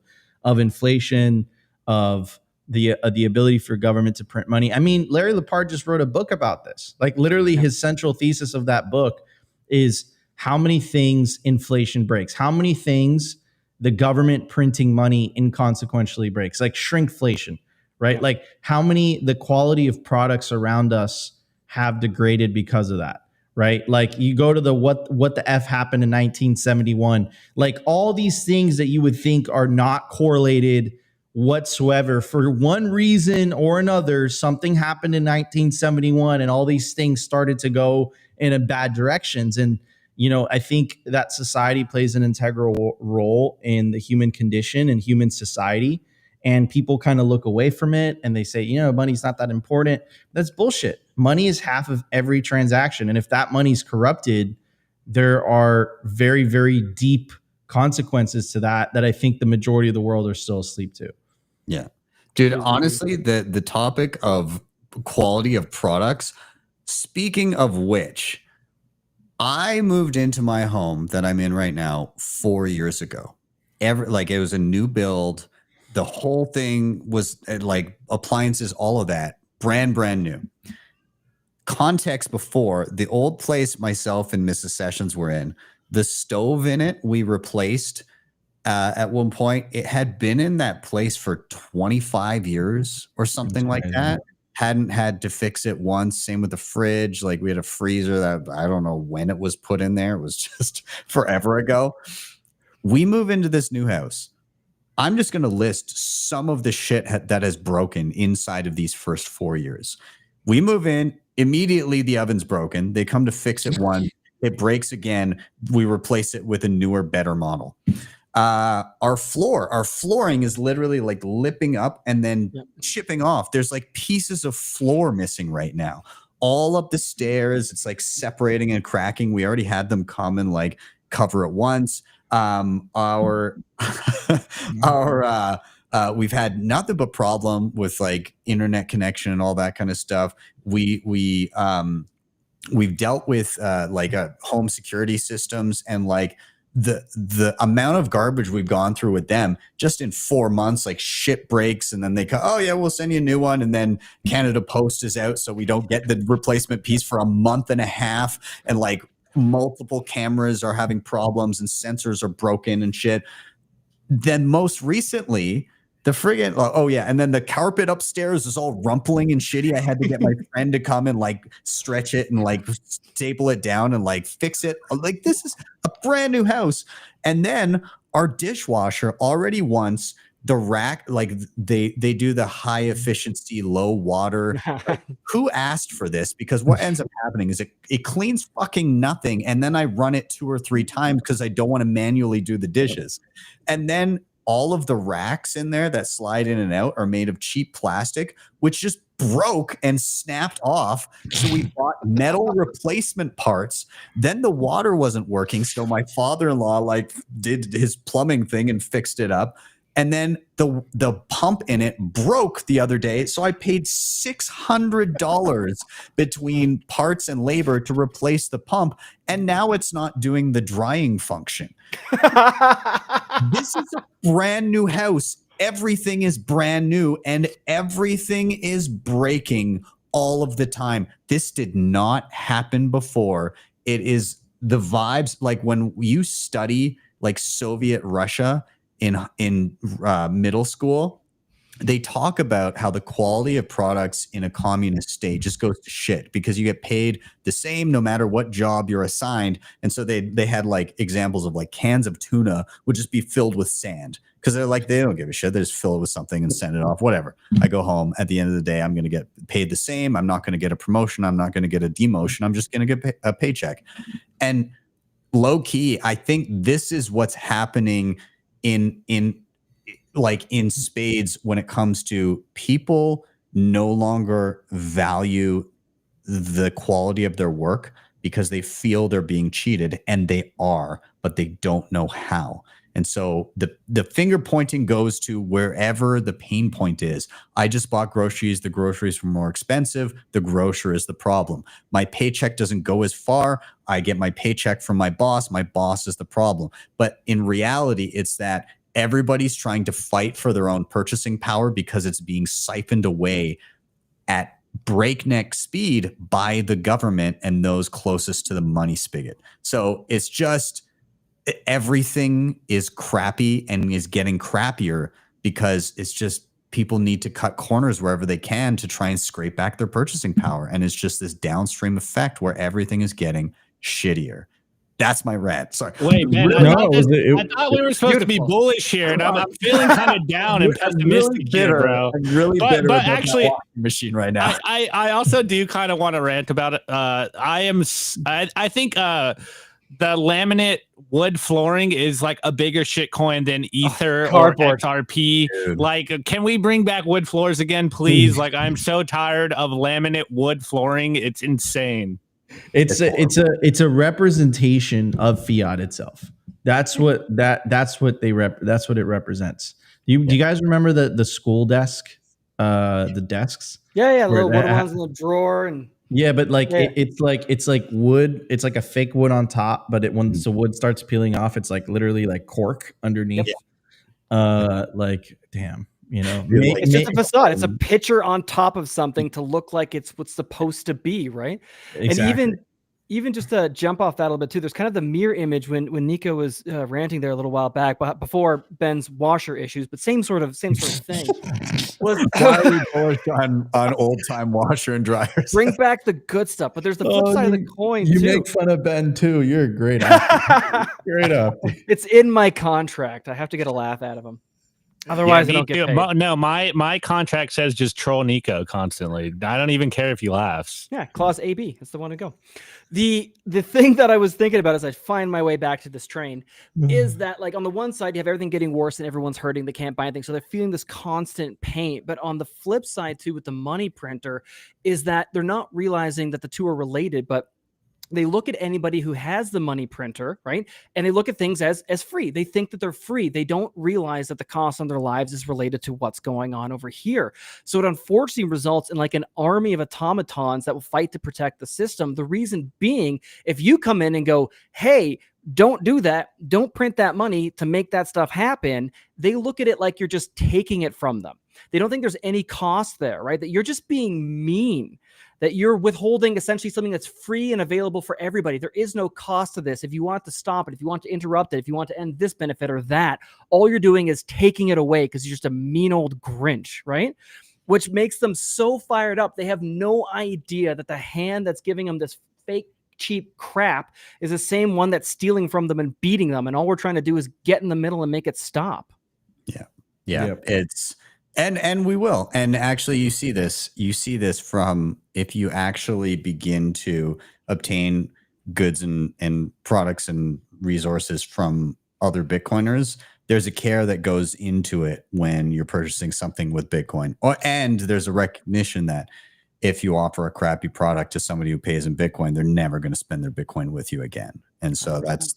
[SPEAKER 4] inflation, of the ability for government to print money. I mean, Larry Lepard just wrote a book about this. Like, literally his central thesis of that book is how many things inflation breaks, how many things the government printing money inconsequentially breaks, like shrinkflation, right? Like, how many the quality of products around us have degraded because of that, right? Like, you go to the what the F happened in 1971, like all these things that you would think are not correlated whatsoever, for one reason or another, something happened in 1971 and all these things started to go in a bad directions. And, you know, I think that society plays an integral role in the human condition and human society. And people kind of look away from it and they say, you know, money's not that important. That's bullshit. Money is half of every transaction. And if that money's corrupted, there are very, very deep consequences to that I think the majority of the world are still asleep to.
[SPEAKER 5] Yeah. Dude, honestly, the topic of quality of products, speaking of which, I moved into my home that I'm in right now 4 years ago. It was a new build. The whole thing was like appliances, all of that, brand new. Context before, the old place myself and Mrs. Sessions were in, the stove in it, we replaced at one point. It had been in that place for 25 years or something like that. Hadn't had to fix it once. Same with the fridge. Like, we had a freezer that I don't know when it was put in there. It was just forever ago. We move into this new house. I'm just going to list some of the shit that has broken inside of these first 4 years. We move in, immediately the oven's broken. They come to fix it once. It breaks again. We replace it with a newer, better model. Our flooring is literally like lipping up and then chipping off. There's like pieces of floor missing right now. All up the stairs, it's like separating and cracking. We already had them come and like cover it once. We've had nothing but problem with like internet connection and all that kind of stuff. We've dealt with home security systems, and like the amount of garbage we've gone through with them just in 4 months, like shit breaks and then they go, oh yeah, we'll send you a new one. And then Canada Post is out, so we don't get the replacement piece for a month and a half. And like multiple cameras are having problems and sensors are broken and shit. Then most recently, the friggin' and then the carpet upstairs is all rumpling and shitty. I had to get my friend to come and like stretch it and like staple it down and like fix it. Like, this is a brand new house. And then our dishwasher already once the rack, like they do the high efficiency, low water. Like, who asked for this? Because what ends up happening is it cleans fucking nothing. And then I run it 2 or 3 times because I don't want to manually do the dishes. And then all of the racks in there that slide in and out are made of cheap plastic, which just broke and snapped off. So we bought metal replacement parts. Then the water wasn't working. So my father-in-law like did his plumbing thing and fixed it up. And then the pump in it broke the other day. So I paid $600 between parts and labor to replace the pump. And now it's not doing the drying function. This is a brand new house. Everything is brand new and everything is breaking all of the time. This did not happen before. It is the vibes. Like when you study like Soviet Russia in middle school, they talk about how the quality of products in a communist state just goes to shit because you get paid the same no matter what job you're assigned. And so they had like examples of like cans of tuna would just be filled with sand because they're like, they don't give a shit. They just fill it with something and send it off, whatever. I go home at the end of the day, I'm going to get paid the same. I'm not going to get a promotion. I'm not going to get a demotion. I'm just going to get a paycheck. And low key, I think this is what's happening in spades when it comes to people no longer value the quality of their work because they feel they're being cheated, and they are, but they don't know how. And so the finger pointing goes to wherever the pain point is. I just bought groceries. The groceries were more expensive. The grocer is the problem. My paycheck doesn't go as far. I get my paycheck from my boss. My boss is the problem. But in reality, it's that everybody's trying to fight for their own purchasing power because it's being siphoned away at breakneck speed by the government and those closest to the money spigot. So it's just everything is crappy and is getting crappier because it's just people need to cut corners wherever they can to try and scrape back their purchasing power. And it's just this downstream effect where everything is getting shittier. That's my rant. Sorry.
[SPEAKER 2] Wait, man. I thought we were supposed to be bullish here, and I'm feeling kind of down and pessimistic here, bro.
[SPEAKER 5] I'm really bitter
[SPEAKER 2] but
[SPEAKER 5] about
[SPEAKER 2] actually,
[SPEAKER 5] that washing machine right now.
[SPEAKER 2] I also do kind of want to rant about it. I think the laminate wood flooring is like a bigger shitcoin than Ether or XRP. Dude. Like, can we bring back wood floors again, please? Like, I'm so tired of laminate wood flooring. It's insane.
[SPEAKER 4] It's a representation of fiat itself. That's what it represents. Do you guys remember the school desk, the desks?
[SPEAKER 1] Yeah, little wooden ones in the drawer and.
[SPEAKER 4] Yeah, but like it's like wood. It's like a fake wood on top, but once the wood starts peeling off, it's like literally like cork underneath. Like damn. You know,
[SPEAKER 1] it's just a facade. It's a picture on top of something to look like it's what's supposed to be, right? Exactly. And even just to jump off that a little bit too, there's kind of the mirror image when Nico was ranting there a little while back, but before Ben's washer issues, but same sort of thing.
[SPEAKER 5] Why are we bullish on old time washer and dryers?
[SPEAKER 1] Bring back the good stuff, but there's the flip side of the coin.
[SPEAKER 4] You make fun of Ben too. You're a great actor. Great up.
[SPEAKER 1] It's in my contract. I have to get a laugh out of him. Otherwise, I don't get paid.
[SPEAKER 2] No, my contract says just troll Nico constantly. I don't even care if he laughs.
[SPEAKER 1] Yeah, clause AB. That's the one to go. The thing that I was thinking about as I find my way back to this train is that, like, on the one side, you have everything getting worse and everyone's hurting. They can't buy anything. So they're feeling this constant pain. But on the flip side, too, with the money printer, is that they're not realizing that the two are related, but they look at anybody who has the money printer, right? And they look at things as free. They think that they're free. They don't realize that the cost on their lives is related to what's going on over here. So it unfortunately results in like an army of automatons that will fight to protect the system. The reason being, if you come in and go, hey, don't do that, don't print that money to make that stuff happen, they look at it like you're just taking it from them. They don't think there's any cost there, right? That you're just being mean, that you're withholding essentially something that's free and available for everybody. There is no cost to this. If you want to stop it, if you want to interrupt it, if you want to end this benefit or that, all you're doing is taking it away because you're just a mean old Grinch, right? Which makes them so fired up. They have no idea that the hand that's giving them this fake cheap crap is the same one that's stealing from them and beating them. And all we're trying to do is get in the middle and make it stop.
[SPEAKER 5] Yeah. Yeah,
[SPEAKER 4] Yep.
[SPEAKER 5] it's and we will. And actually, you see this from if you actually begin to obtain goods and products and resources from other Bitcoiners. There's a care that goes into it when you're purchasing something with Bitcoin, and there's a recognition that if you offer a crappy product to somebody who pays in Bitcoin, they're never going to spend their Bitcoin with you again. And so that's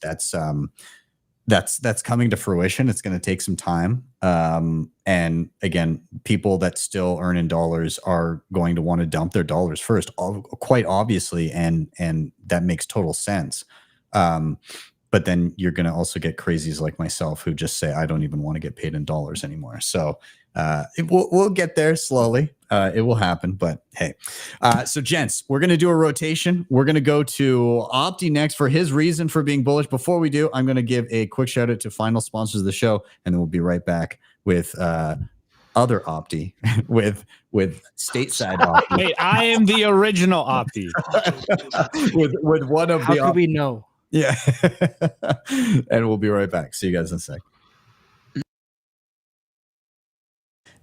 [SPEAKER 5] coming to fruition. It's going to take some time. And again, people that still earn in dollars are going to want to dump their dollars first, quite obviously. And that makes total sense. But then you're going to also get crazies like myself who just say, I don't even want to get paid in dollars anymore. So we'll get there slowly. It will happen, but hey. So gents, we're going to do a rotation. We're going to go to Opti next for his reason for being bullish. Before we do, I'm going to give a quick shout out to final sponsors of the show, and then we'll be right back with other Opti with stateside Opti.
[SPEAKER 2] Wait, I am the original Opti.
[SPEAKER 5] with one of
[SPEAKER 1] How
[SPEAKER 5] the
[SPEAKER 1] could we know?
[SPEAKER 5] Yeah. And we'll be right back. See you guys in a sec.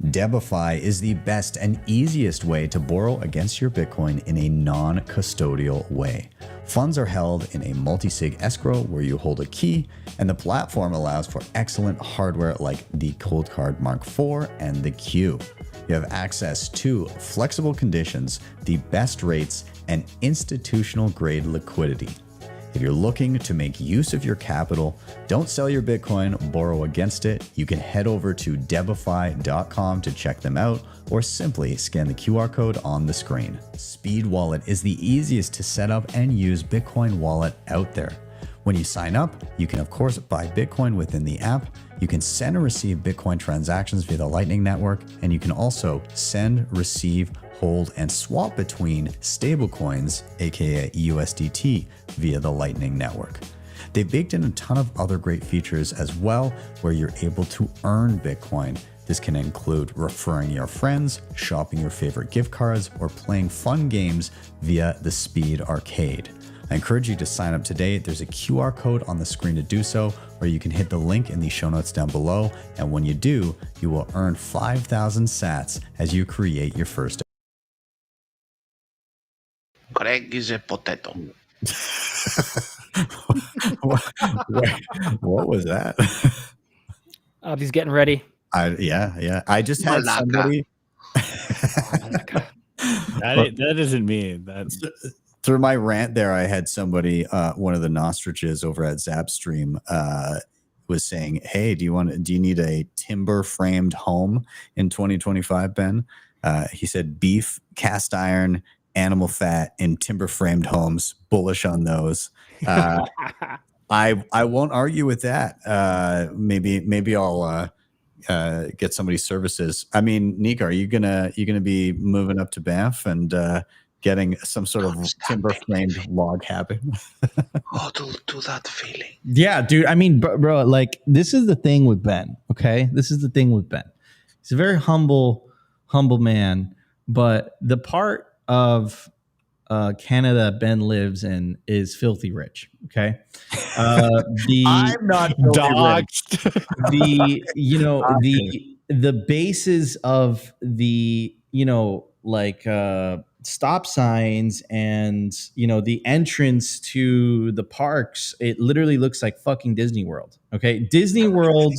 [SPEAKER 5] DEBIFI is the best and easiest way to borrow against your Bitcoin in a non-custodial way. Funds are held in a multisig escrow where you hold a key, and the platform allows for excellent hardware like the Cold Card Mark IV and the Q. You have access to flexible conditions, the best rates, and institutional grade liquidity. If you're looking to make use of your capital, don't sell your Bitcoin, borrow against it. You can head over to debify.com to check them out, or simply scan the QR code on the screen. Speed Wallet is the easiest to set up and use Bitcoin wallet out there. When you sign up, you can of course buy Bitcoin within the app. You can send and receive Bitcoin transactions via the Lightning Network, and you can also send, receive, hold, and swap between stablecoins, aka USDT, via the Lightning Network. They've baked in a ton of other great features as well, where you're able to earn Bitcoin. This can include referring your friends, shopping your favorite gift cards, or playing fun games via the Speed Arcade. I encourage you to sign up today. There's a QR code on the screen to do so, or you can hit the link in the show notes down below. And when you do, you will earn 5,000 sats as you create your first.
[SPEAKER 6] Greg is a potato.
[SPEAKER 5] What was that?
[SPEAKER 1] He's getting ready.
[SPEAKER 5] Yeah. I just had somebody.
[SPEAKER 2] That isn't me. That's
[SPEAKER 5] through my rant there. I had somebody, one of the Nostriches over at Zapstream, was saying, "Hey, do you need a timber framed home in 2025, Ben?" He said, "Beef, cast iron, animal fat, and timber framed homes. Bullish on those." I won't argue with that. Maybe I'll get somebody's services. I mean, Nika, are you gonna be moving up to Banff and getting some sort of timber framed log happen?
[SPEAKER 6] HODL to that feeling.
[SPEAKER 4] Yeah, dude. I mean, bro, like this is the thing with Ben. Okay, this is the thing with Ben. He's a very humble man, but the part of Canada Ben lives in is filthy rich. Okay,
[SPEAKER 5] I'm not
[SPEAKER 2] doxed.
[SPEAKER 4] The bases of the stop signs and the entrance to the parks, it literally looks like fucking Disney World. Okay, Disney World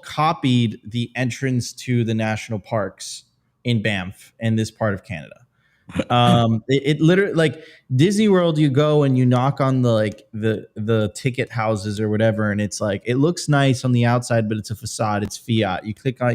[SPEAKER 4] copied the entrance to the national parks in Banff in this part of Canada. It literally, like Disney World, you go and you knock on the ticket houses or whatever, and it's like it looks nice on the outside, but it's a facade. It's Fiat.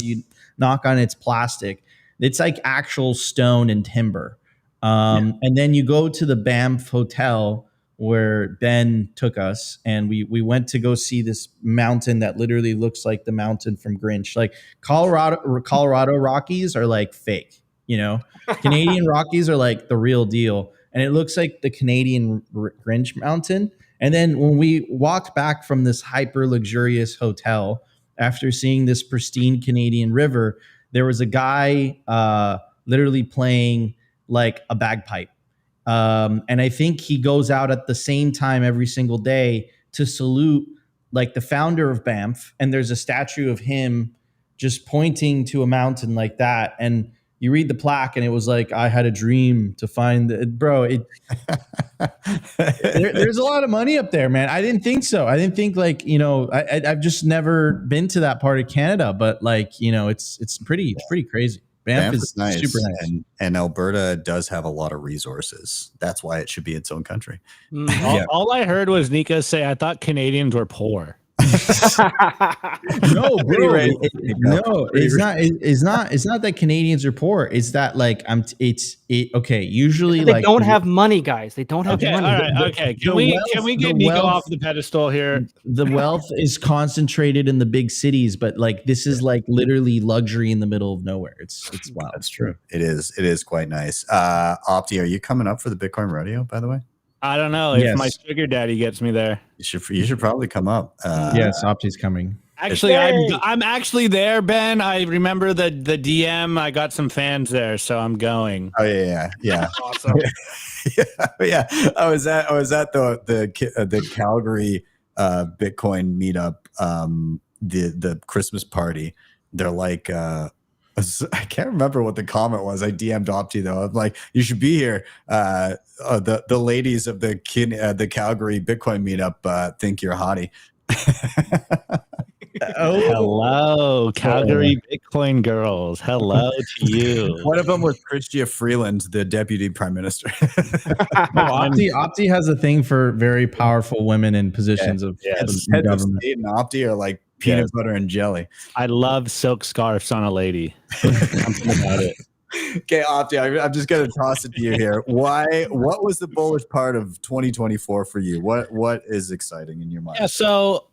[SPEAKER 4] You knock on, it's plastic. It's like actual stone and timber. And then you go to the Banff Hotel where Ben took us, and we went to go see this mountain that literally looks like the mountain from Grinch. Like Colorado Rockies are like fake. Canadian Rockies are like the real deal. And it looks like the Canadian Grinch mountain. And then when we walked back from this hyper luxurious hotel, after seeing this pristine Canadian river, there was a guy literally playing like a bagpipe. And I think he goes out at the same time every single day to salute like the founder of Banff. And there's a statue of him just pointing to a mountain like that. And you read the plaque and it was like, I had a dream to find it. Bro, there's a lot of money up there, man. I didn't think so. I didn't think like, I've just never been to that part of Canada, but like, it's pretty crazy. Banff is
[SPEAKER 5] nice.
[SPEAKER 4] Super nice.
[SPEAKER 5] And Alberta does have a lot of resources. That's why it should be its own country.
[SPEAKER 2] All I heard was Nico say, I thought Canadians were poor.
[SPEAKER 4] No, bro. It's not that Canadians are poor. It's that like okay. Usually,
[SPEAKER 1] they
[SPEAKER 4] like
[SPEAKER 1] don't have money, guys. They don't have money.
[SPEAKER 2] All right, okay. Can we get Nico off the pedestal here?
[SPEAKER 4] The wealth is concentrated in the big cities, but like this is like literally luxury in the middle of nowhere. It's wild.
[SPEAKER 5] That's true. It is quite nice. Opti, are you coming up for the Bitcoin rodeo, by the way?
[SPEAKER 2] I don't know if my sugar daddy gets me there.
[SPEAKER 5] You should probably come up.
[SPEAKER 4] Yes, Opti's coming.
[SPEAKER 2] Actually, I'm actually there, Ben. I remember the DM. I got some fans there, so I'm going.
[SPEAKER 5] Oh yeah.
[SPEAKER 2] Awesome.
[SPEAKER 5] yeah. I was at the Calgary Bitcoin meetup, the Christmas party. They're like. I can't remember what the comment was. I DM'd Opti though. I'm like, you should be here. The ladies of the Calgary Bitcoin meetup think you're hottie.
[SPEAKER 2] Hello, Calgary Bitcoin girls. Hello to you.
[SPEAKER 5] One of them was Chrystia Freeland, the deputy prime minister.
[SPEAKER 4] Opti has a thing for very powerful women in positions of government.
[SPEAKER 5] State and Opti are like peanut butter and jelly.
[SPEAKER 2] I love silk scarves on a lady. Something about it.
[SPEAKER 5] Okay, Opti, I'm just going to toss it to you here. What was the bullish part of 2024 for you? What is exciting in your mind?
[SPEAKER 2] Yeah, so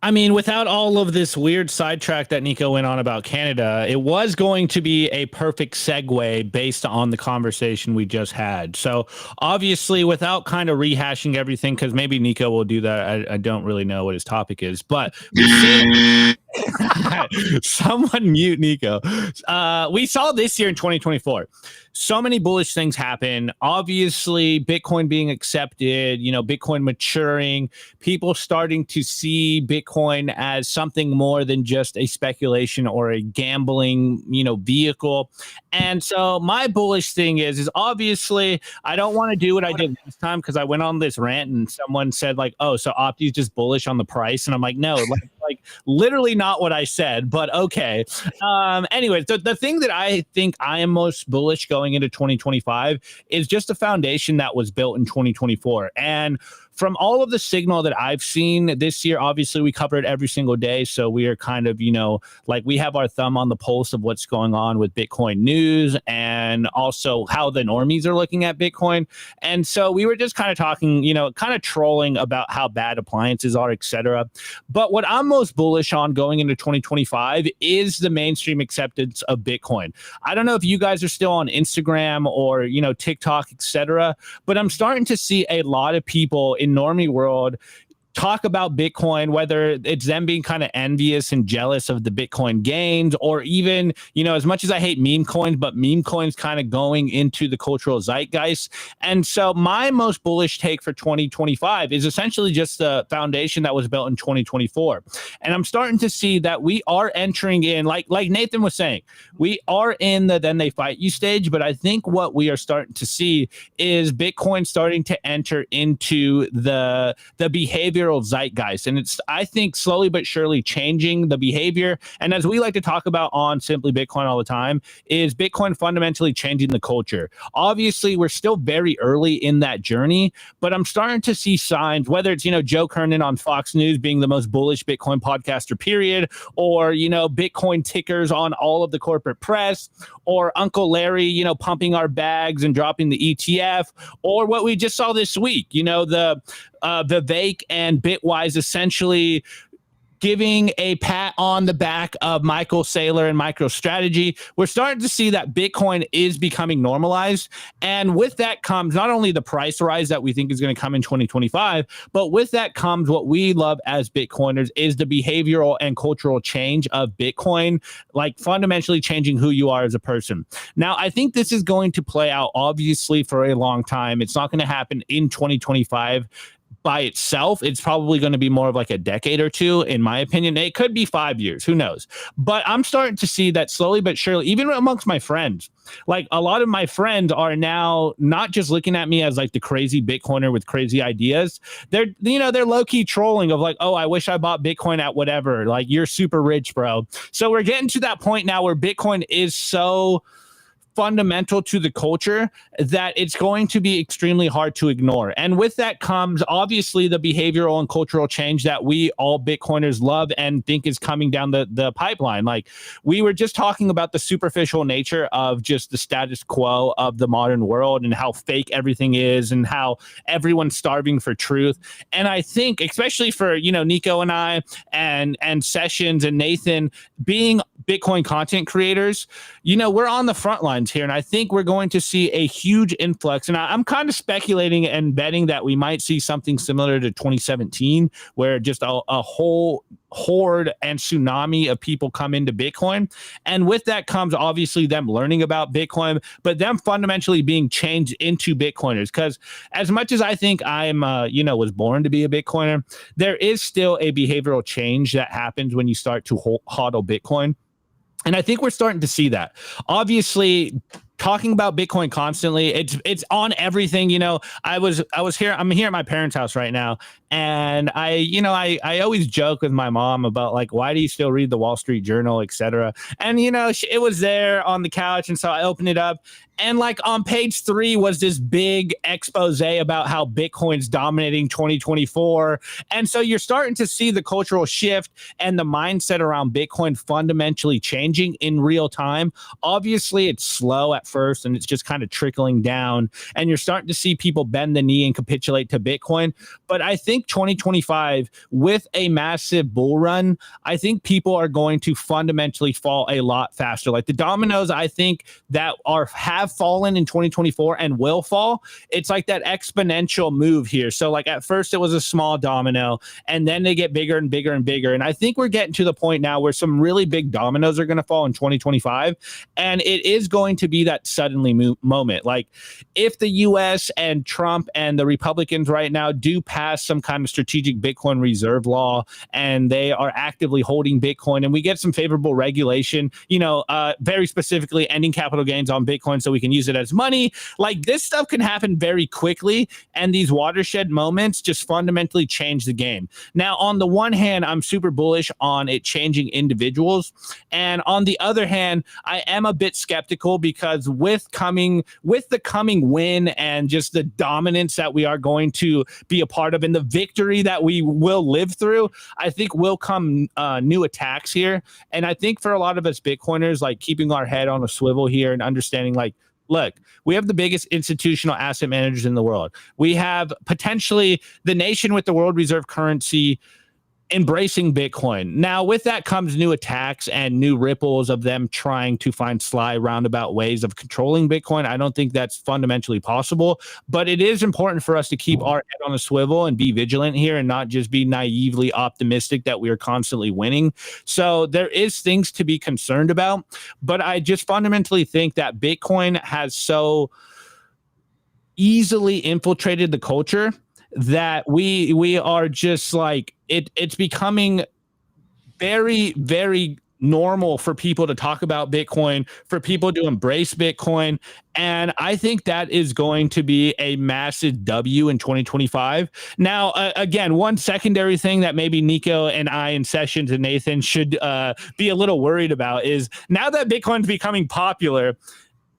[SPEAKER 2] I mean, without all of this weird sidetrack that Nico went on about Canada, it was going to be a perfect segue based on the conversation we just had. So obviously, without kind of rehashing everything, because maybe Nico will do that. I don't really know what his topic is, but we've seen someone mute Nico. We saw this year in 2024. So many bullish things happen. Obviously, Bitcoin being accepted, Bitcoin maturing, people starting to see Bitcoin as something more than just a speculation or a gambling, vehicle. And so my bullish thing is obviously I don't want to do what I did last time because I went on this rant and someone said like, oh, so Opti's just bullish on the price. And I'm like, no, like literally not what I said, but okay. Anyways, the thing that I think I am most bullish going into 2025 is just a foundation that was built in 2024. And from all of the signal that I've seen this year, obviously we cover it every single day. So we are kind of, like we have our thumb on the pulse of what's going on with Bitcoin news and also how the normies are looking at Bitcoin. And so we were just kind of talking, kind of trolling about how bad appliances are, etc. But what I'm most bullish on going into 2025 is the mainstream acceptance of Bitcoin. I don't know if you guys are still on Instagram or, TikTok, etc. But I'm starting to see a lot of people in normie world talk about Bitcoin, whether it's them being kind of envious and jealous of the Bitcoin gains, or even, as much as I hate meme coins, but meme coins kind of going into the cultural zeitgeist. And so my most bullish take for 2025 is essentially just the foundation that was built in 2024. And I'm starting to see that we are entering in, like Nathan was saying, we are in the then they fight you stage. But I think what we are starting to see is Bitcoin starting to enter into the behavioral zeitgeist, and it's, I think, slowly but surely changing the behavior. And as we like to talk about on Simply Bitcoin all the time, is Bitcoin fundamentally changing the culture. Obviously, we're still very early in that journey, but I'm starting to see signs, whether it's, Joe Kernan on Fox News being the most bullish Bitcoin podcaster, period, or, Bitcoin tickers on all of the corporate press, or Uncle Larry, pumping our bags and dropping the ETF, or what we just saw this week, the Vivek and Bitwise essentially giving a pat on the back of Michael Saylor and MicroStrategy. We're starting to see that Bitcoin is becoming normalized. And with that comes not only the price rise that we think is going to come in 2025, but with that comes what we love as Bitcoiners is the behavioral and cultural change of Bitcoin, like fundamentally changing who you are as a person. Now, I think this is going to play out obviously for a long time. It's not going to happen in 2025. by itself, it's probably going to be more of like a decade or two, in my opinion. It could be 5 years, who knows? But I'm starting to see that slowly but surely, even amongst my friends, like a lot of my friends are now not just looking at me as like the crazy Bitcoiner with crazy ideas. They're low-key trolling of like, oh, I wish I bought Bitcoin at whatever. Like, you're super rich, bro. So we're getting to that point now where Bitcoin is so fundamental to the culture that it's going to be extremely hard to ignore. And with that comes obviously the behavioral and cultural change that we all Bitcoiners love and think is coming down the pipeline. Like, we were just talking about the superficial nature of just the status quo of the modern world and how fake everything is and how everyone's starving for truth. And I think, especially for, Nico and I and Sessions and Nathan being Bitcoin content creators, we're on the front lines here, and I think we're going to see a huge influx. And I'm kind of speculating and betting that we might see something similar to 2017, where just a whole horde and tsunami of people come into Bitcoin. And with that comes obviously them learning about Bitcoin, but them fundamentally being changed into Bitcoiners. Because as much as I think I'm, was born to be a Bitcoiner, there is still a behavioral change that happens when you start to hodl Bitcoin. And I think we're starting to see that. Obviously, talking about Bitcoin constantly, it's on everything. I'm here at my parents' house right now, and I always joke with my mom about like, why do you still read the Wall Street Journal, etc. And it was there on the couch, and so I opened it up, and like on page 3 was this big expose about how Bitcoin's dominating 2024. And so you're starting to see the cultural shift and the mindset around Bitcoin fundamentally changing in real time. Obviously, it's slow at first, and it's just kind of trickling down, and you're starting to see people bend the knee and capitulate to Bitcoin. But I think 2025, with a massive bull run, I think people are going to fundamentally fall a lot faster. Like the dominoes, I think that have fallen in 2024 and will fall. It's like that exponential move here. So like at first it was a small domino, and then they get bigger and bigger and bigger. And I think we're getting to the point now where some really big dominoes are going to fall in 2025, and it is going to be that suddenly moment. Like if the US and Trump and the Republicans right now do pass some kind of strategic Bitcoin reserve law, and they are actively holding Bitcoin, and we get some favorable regulation, very specifically ending capital gains on Bitcoin so we can use it as money. Like this stuff can happen very quickly, and these watershed moments just fundamentally change the game. Now, on the one hand, I'm super bullish on it changing individuals, and on the other hand, I am a bit skeptical because with the coming win and just the dominance that we are going to be a part of and the victory that we will live through, I think will come new attacks here. And I think for a lot of us Bitcoiners, like keeping our head on a swivel here and understanding like, look, we have the biggest institutional asset managers in the world. We have potentially the nation with the world reserve currency embracing Bitcoin. Now, with that comes new attacks and new ripples of them trying to find sly, roundabout ways of controlling Bitcoin. I don't think that's fundamentally possible, but it is important for us to keep our head on a swivel and be vigilant here and not just be naively optimistic that we are constantly winning. So there is things to be concerned about, but I just fundamentally think that Bitcoin has so easily infiltrated the culture that we are just like it's becoming very, very normal for people to talk about Bitcoin, for people to embrace Bitcoin. And I think that is going to be a massive W in 2025. Now, again, one secondary thing that maybe Nico and I and Sessions and Nathan should be a little worried about is now that Bitcoin's becoming popular,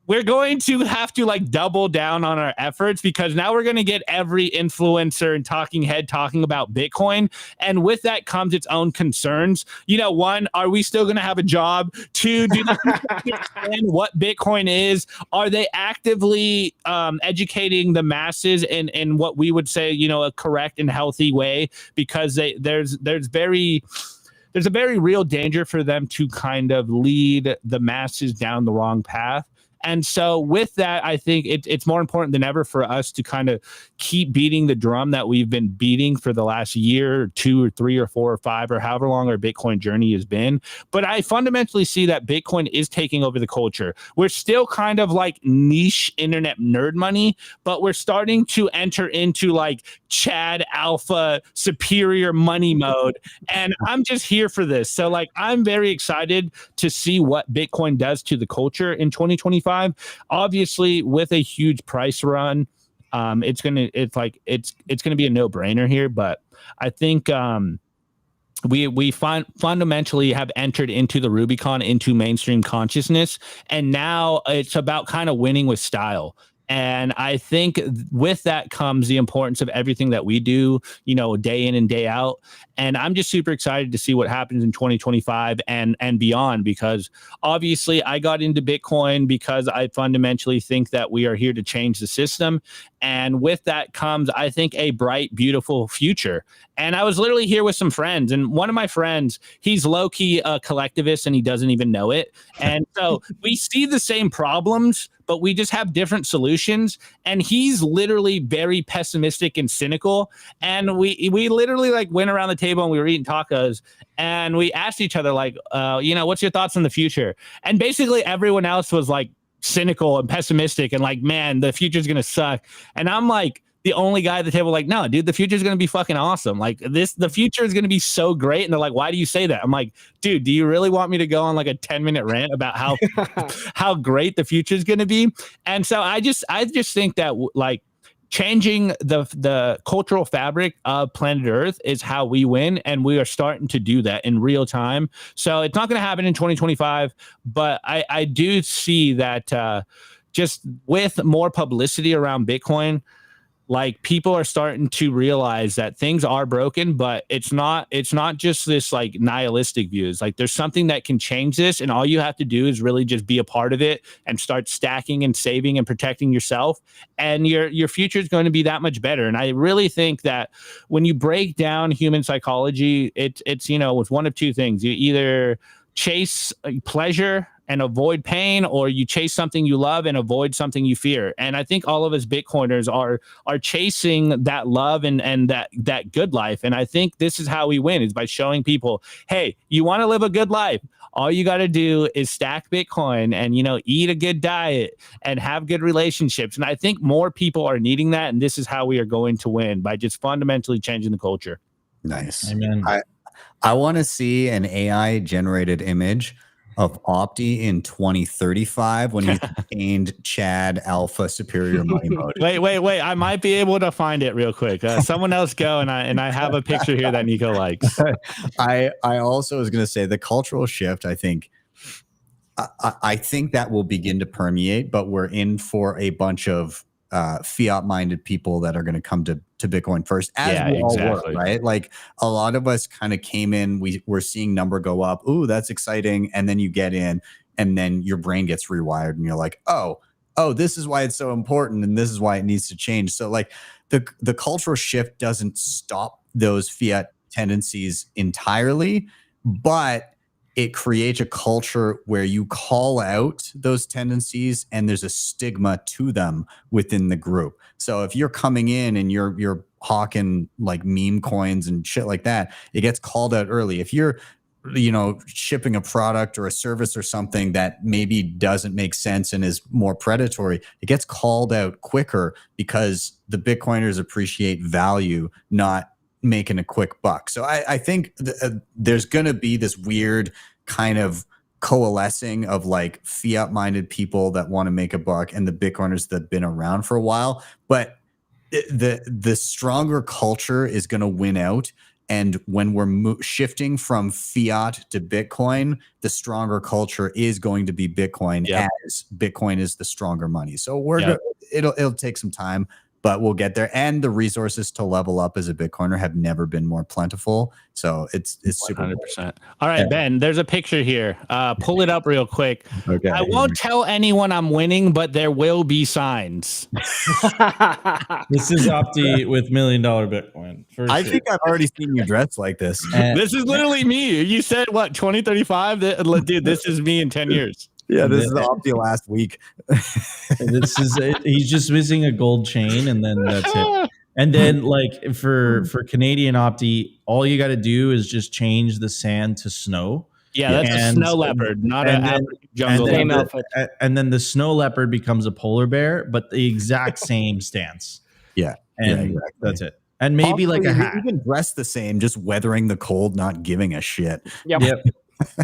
[SPEAKER 2] we're going to have to like double down on our efforts because now we're going to get every influencer and talking head talking about Bitcoin. And with that comes its own concerns. One, are we still going to have a job? Two, do they understand what Bitcoin is? Are they actively educating the masses in what we would say, a correct and healthy way? Because there's a very real danger for them to kind of lead the masses down the wrong path. And so with that, I think it's more important than ever for us to kind of keep beating the drum that we've been beating for the last year or 2 or 3 or 4 or 5 or however long our Bitcoin journey has been. But I fundamentally see that Bitcoin is taking over the culture. We're still kind of like niche internet nerd money, but we're starting to enter into like Chad alpha superior money mode. And I'm just here for this. So like, I'm very excited to see what Bitcoin does to the culture in 2025. Obviously, with a huge price run, it's gonna be a no-brainer here. But I think we fundamentally have entered into the Rubicon, into mainstream consciousness, and now it's about kind of winning with style. And I think with that comes the importance of everything that we do, you know, day in and day out. And I'm just super excited to see what happens in 2025 and beyond, because obviously I got into Bitcoin because I fundamentally think that we are here to change the system. And with that comes, I think, a bright, beautiful future. And I was literally here with some friends, and one of my friends, he's low-key a collectivist and he doesn't even know it. And so we see the same problems, but we just have different solutions. And he's literally very pessimistic and cynical. And we literally like went around the table and we were eating tacos and we asked each other like, you know, what's your thoughts on the future? And basically everyone else was like cynical and pessimistic and like, man, the future's going to suck. And I'm like, the only guy at the table, like, no, dude, the future is going to be fucking awesome. Like the future is going to be so great. And they're like, why do you say that? I'm like, dude, do you really want me to go on like a 10-minute rant about how, how great the future is going to be? And so I just think that like changing the cultural fabric of planet Earth is how we win. And we are starting to do that in real time. So it's not going to happen in 2025, but I do see that just with more publicity around Bitcoin, like people are starting to realize that things are broken, but it's not just this like nihilistic view. It's like there's something that can change this, and all you have to do is really just be a part of it and start stacking and saving and protecting yourself, and your future is going to be that much better. And I really think that when you break down human psychology, it's you know, with one of two things: you either chase pleasure and avoid pain, or you chase something you love and avoid something you fear. And I think all of us Bitcoiners are chasing that love and that good life. And I think this is how we win, is by showing people, hey, you want to live a good life, all you got to do is stack Bitcoin and, you know, eat a good diet and have good relationships. And I think more people are needing that. And this is how we are going to win, by just fundamentally changing the culture.
[SPEAKER 5] Nice.
[SPEAKER 4] Amen.
[SPEAKER 5] I want to see an AI generated image of Opti in 2035 when he's gained Chad alpha superior money mode.
[SPEAKER 2] Wait. I might be able to find it real quick. Someone else go, and I have a picture here that Nico likes.
[SPEAKER 5] I also was going to say the cultural shift. I think that will begin to permeate, but we're in for a bunch of fiat minded people that are going to come to Bitcoin first, as we all were, right? Like a lot of us kind of came in, we're seeing number go up. Ooh, that's exciting. And then you get in and then your brain gets rewired and you're like, oh, this is why it's so important. And this is why it needs to change. So like the cultural shift doesn't stop those fiat tendencies entirely, but it creates a culture where you call out those tendencies and there's a stigma to them within the group. So if you're coming in and you're hawking like meme coins and shit like that, it gets called out early. If you're, you know, shipping a product or a service or something that maybe doesn't make sense and is more predatory, it gets called out quicker because the Bitcoiners appreciate value, not making a quick buck. So I think there's going to be this weird kind of coalescing of like fiat minded people that want to make a buck and the Bitcoiners that have been around for a while. But the stronger culture is going to win out. And when we're shifting from fiat to Bitcoin, the stronger culture is going to be Bitcoin, as Bitcoin is the stronger money. So it'll take some time, but we'll get there. And the resources to level up as a Bitcoiner have never been more plentiful. So it's super
[SPEAKER 2] 100%. All right, Ben, there's a picture here. Pull it up real quick.
[SPEAKER 5] Okay.
[SPEAKER 2] I won't tell anyone I'm winning, but there will be signs.
[SPEAKER 4] This is Opti with $1 million Bitcoin.
[SPEAKER 5] I think I've already seen you dressed like this.
[SPEAKER 2] This is literally me. You said what, 2035? Dude, this is me in 10 years.
[SPEAKER 5] Yeah, this is the Opti last week.
[SPEAKER 4] This is it. He's just missing a gold chain, and then that's it. And then, like for Canadian Opti, all you got to do is just change the sand to snow.
[SPEAKER 2] Yeah, that's a snow leopard, not an African jungle
[SPEAKER 1] same
[SPEAKER 2] leopard.
[SPEAKER 1] outfit.
[SPEAKER 4] And then the snow leopard becomes a polar bear, but the exact same stance.
[SPEAKER 5] Yeah,
[SPEAKER 4] And
[SPEAKER 5] exactly.
[SPEAKER 4] that's it. And maybe like a hat.
[SPEAKER 5] Even dressed the same, just weathering the cold, not giving a shit.
[SPEAKER 1] Yep.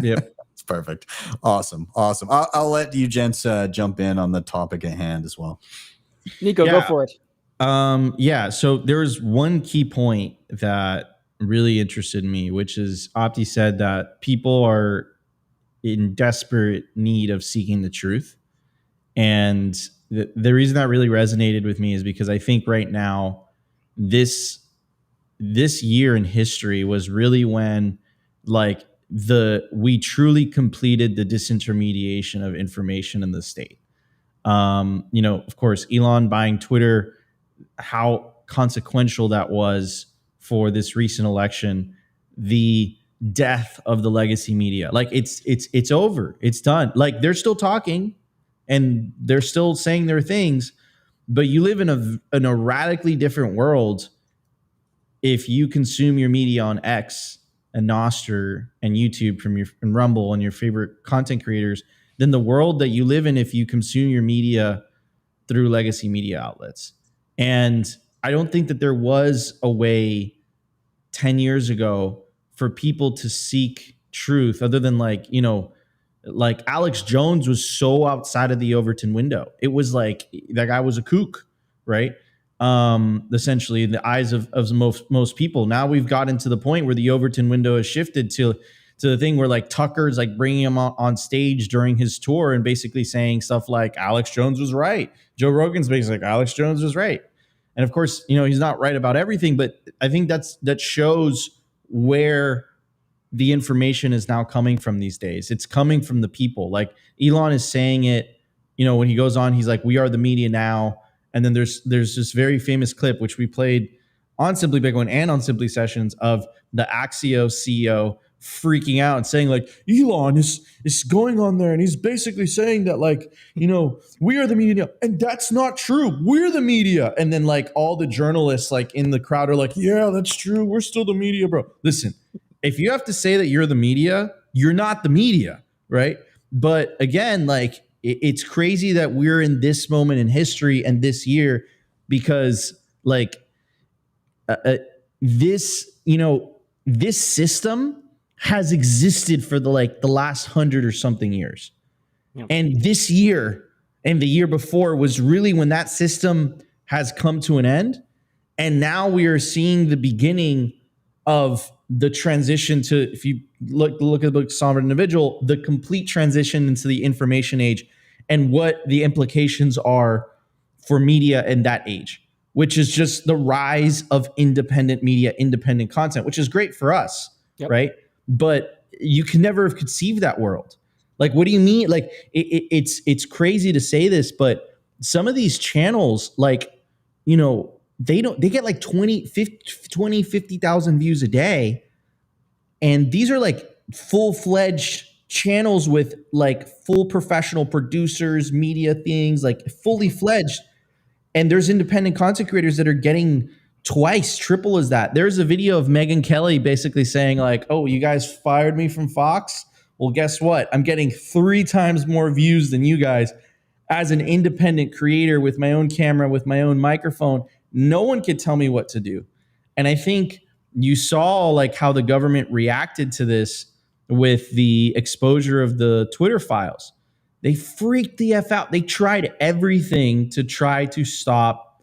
[SPEAKER 5] It's perfect. Awesome. I'll let you gents jump in on the topic at hand as well.
[SPEAKER 1] Nico, go for it.
[SPEAKER 4] So there's one key point that really interested me, which is Opti said that people are in desperate need of seeking the truth. And the reason that really resonated with me is because I think right now, this year in history was really when like we truly completed the disintermediation of information in the state. Of course, Elon buying Twitter, how consequential that was for this recent election, the death of the legacy media. Like it's over. It's done. Like they're still talking and they're still saying their things, but you live in a radically different world if you consume your media on X and Nostr and YouTube and Rumble and your favorite content creators than the world that you live in if you consume your media through legacy media outlets. And I don't think that there was a way 10 years ago for people to seek truth other than like Alex Jones was so outside of the Overton window. It was like that guy was a kook, right? Essentially in the eyes of most people. Now we've gotten to the point where the Overton window has shifted to the thing where like Tucker's like bringing him on stage during his tour and basically saying stuff like Alex Jones was right. Joe Rogan's basically like Alex Jones was right. And of course, he's not right about everything, but I think that shows where the information is now coming from these days. It's coming from the people. Like Elon is saying it, when he goes on, he's like, we are the media now. And then there's this very famous clip, which we played on Simply Bitcoin and on Simply Sessions of the Axios CEO freaking out and saying like, Elon is going on there and he's basically saying that like, we are the media. And that's not true. We're the media. And then like all the journalists like in the crowd are like, yeah, that's true. We're still the media, bro. Listen, if you have to say that you're the media, you're not the media, right? But again, like it's crazy that we're in this moment in history and this year because like this system has existed for the last 100 or something years. Yep. And this year and the year before was really when that system has come to an end. And now we are seeing the beginning of the transition to, if you look at the book Sovereign Individual, the complete transition into the information age and what the implications are for media in that age, which is just the rise of independent media, independent content, which is great for us, right? But you can never have conceived that world. Like, what do you mean? Like, it's crazy to say this, but some of these channels, like, they get like 50,000 views a day. And these are like full-fledged channels with like full professional producers, media things, like fully fledged. And there's independent content creators that are getting twice, triple as that. There's a video of Megyn Kelly basically saying like, oh, you guys fired me from Fox? Well, guess what? I'm getting 3 times more views than you guys as an independent creator with my own camera, with my own microphone. No one could tell me what to do. And I think you saw like how the government reacted to this with the exposure of the Twitter files. They freaked the F out. They tried everything to try to stop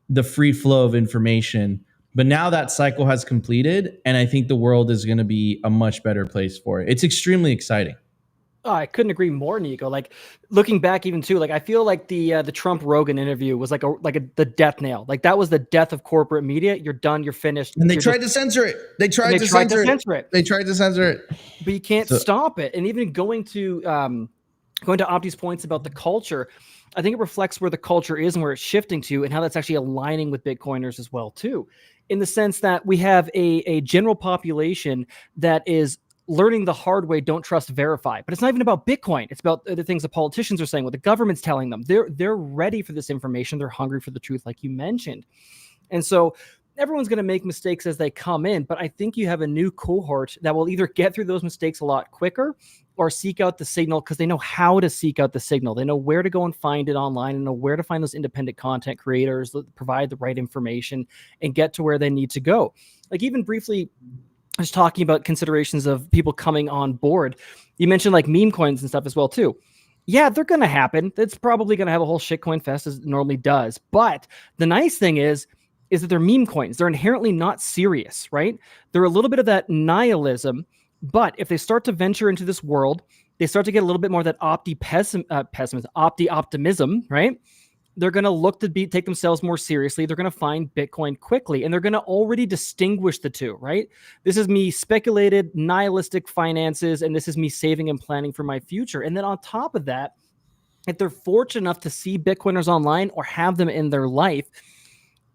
[SPEAKER 4] the free flow of information. But now that cycle has completed, and I think the world is going to be a much better place for it. It's extremely exciting.
[SPEAKER 1] Oh, I couldn't agree more, Nico. Like looking back even too, like I feel like the Trump Rogan interview was the death nail. Like that was the death of corporate media. You're done. You're finished.
[SPEAKER 4] And they tried to censor it. They tried to censor it. They tried to censor it.
[SPEAKER 1] But you can't stop it. And even going to Opti's points about the culture, I think it reflects where the culture is and where it's shifting to, and how that's actually aligning with Bitcoiners as well too, in the sense that we have a general population that is learning the hard way, don't trust, verify. But it's not even about Bitcoin. It's about the things the politicians are saying, what the government's telling them. They're ready for this information. They're hungry for the truth, like you mentioned. And so everyone's going to make mistakes as they come in, but I think you have a new cohort that will either get through those mistakes a lot quicker or seek out the signal because they know how to seek out the signal. They know where to go and find it online and know where to find those independent content creators that provide the right information and get to where they need to go. Like even briefly, I was talking about considerations of people coming on board. You mentioned like meme coins and stuff as well too. Yeah, they're going to happen. It's probably going to have a whole shitcoin fest as it normally does. But the nice thing is that they're meme coins. They're inherently not serious, right? They're a little bit of that nihilism. But if they start to venture into this world, they start to get a little bit more of that optimism, right? They're going to look to take themselves more seriously. They're going to find Bitcoin quickly, and they're going to already distinguish the two, right? This is me speculated nihilistic finances, and this is me saving and planning for my future. And then on top of that, if they're fortunate enough to see Bitcoiners online or have them in their life,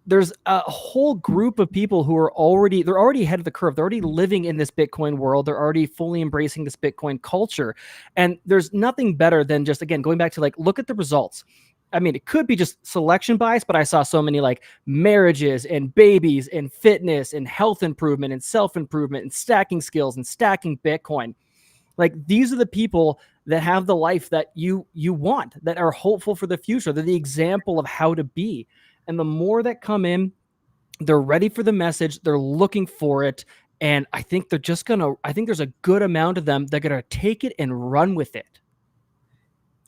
[SPEAKER 1] there's a whole group of people who are already ahead of the curve. They're already living in this Bitcoin world. They're already fully embracing this Bitcoin culture. And there's nothing better than just, again, going back to like, look at the results. I mean, it could be just selection bias, but I saw so many like marriages and babies and fitness and health improvement and self-improvement and stacking skills and stacking Bitcoin. Like these are the people that have the life that you want, that are hopeful for the future. They're the example of how to be. And the more that come in, they're ready for the message. They're looking for it. And I think there's a good amount of them that are going to take it and run with it.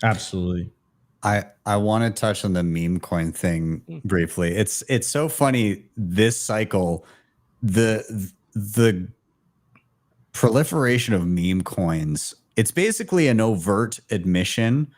[SPEAKER 4] Absolutely.
[SPEAKER 5] I want to touch on the meme coin thing briefly. It's so funny this cycle, the proliferation of meme coins. It's basically an overt admission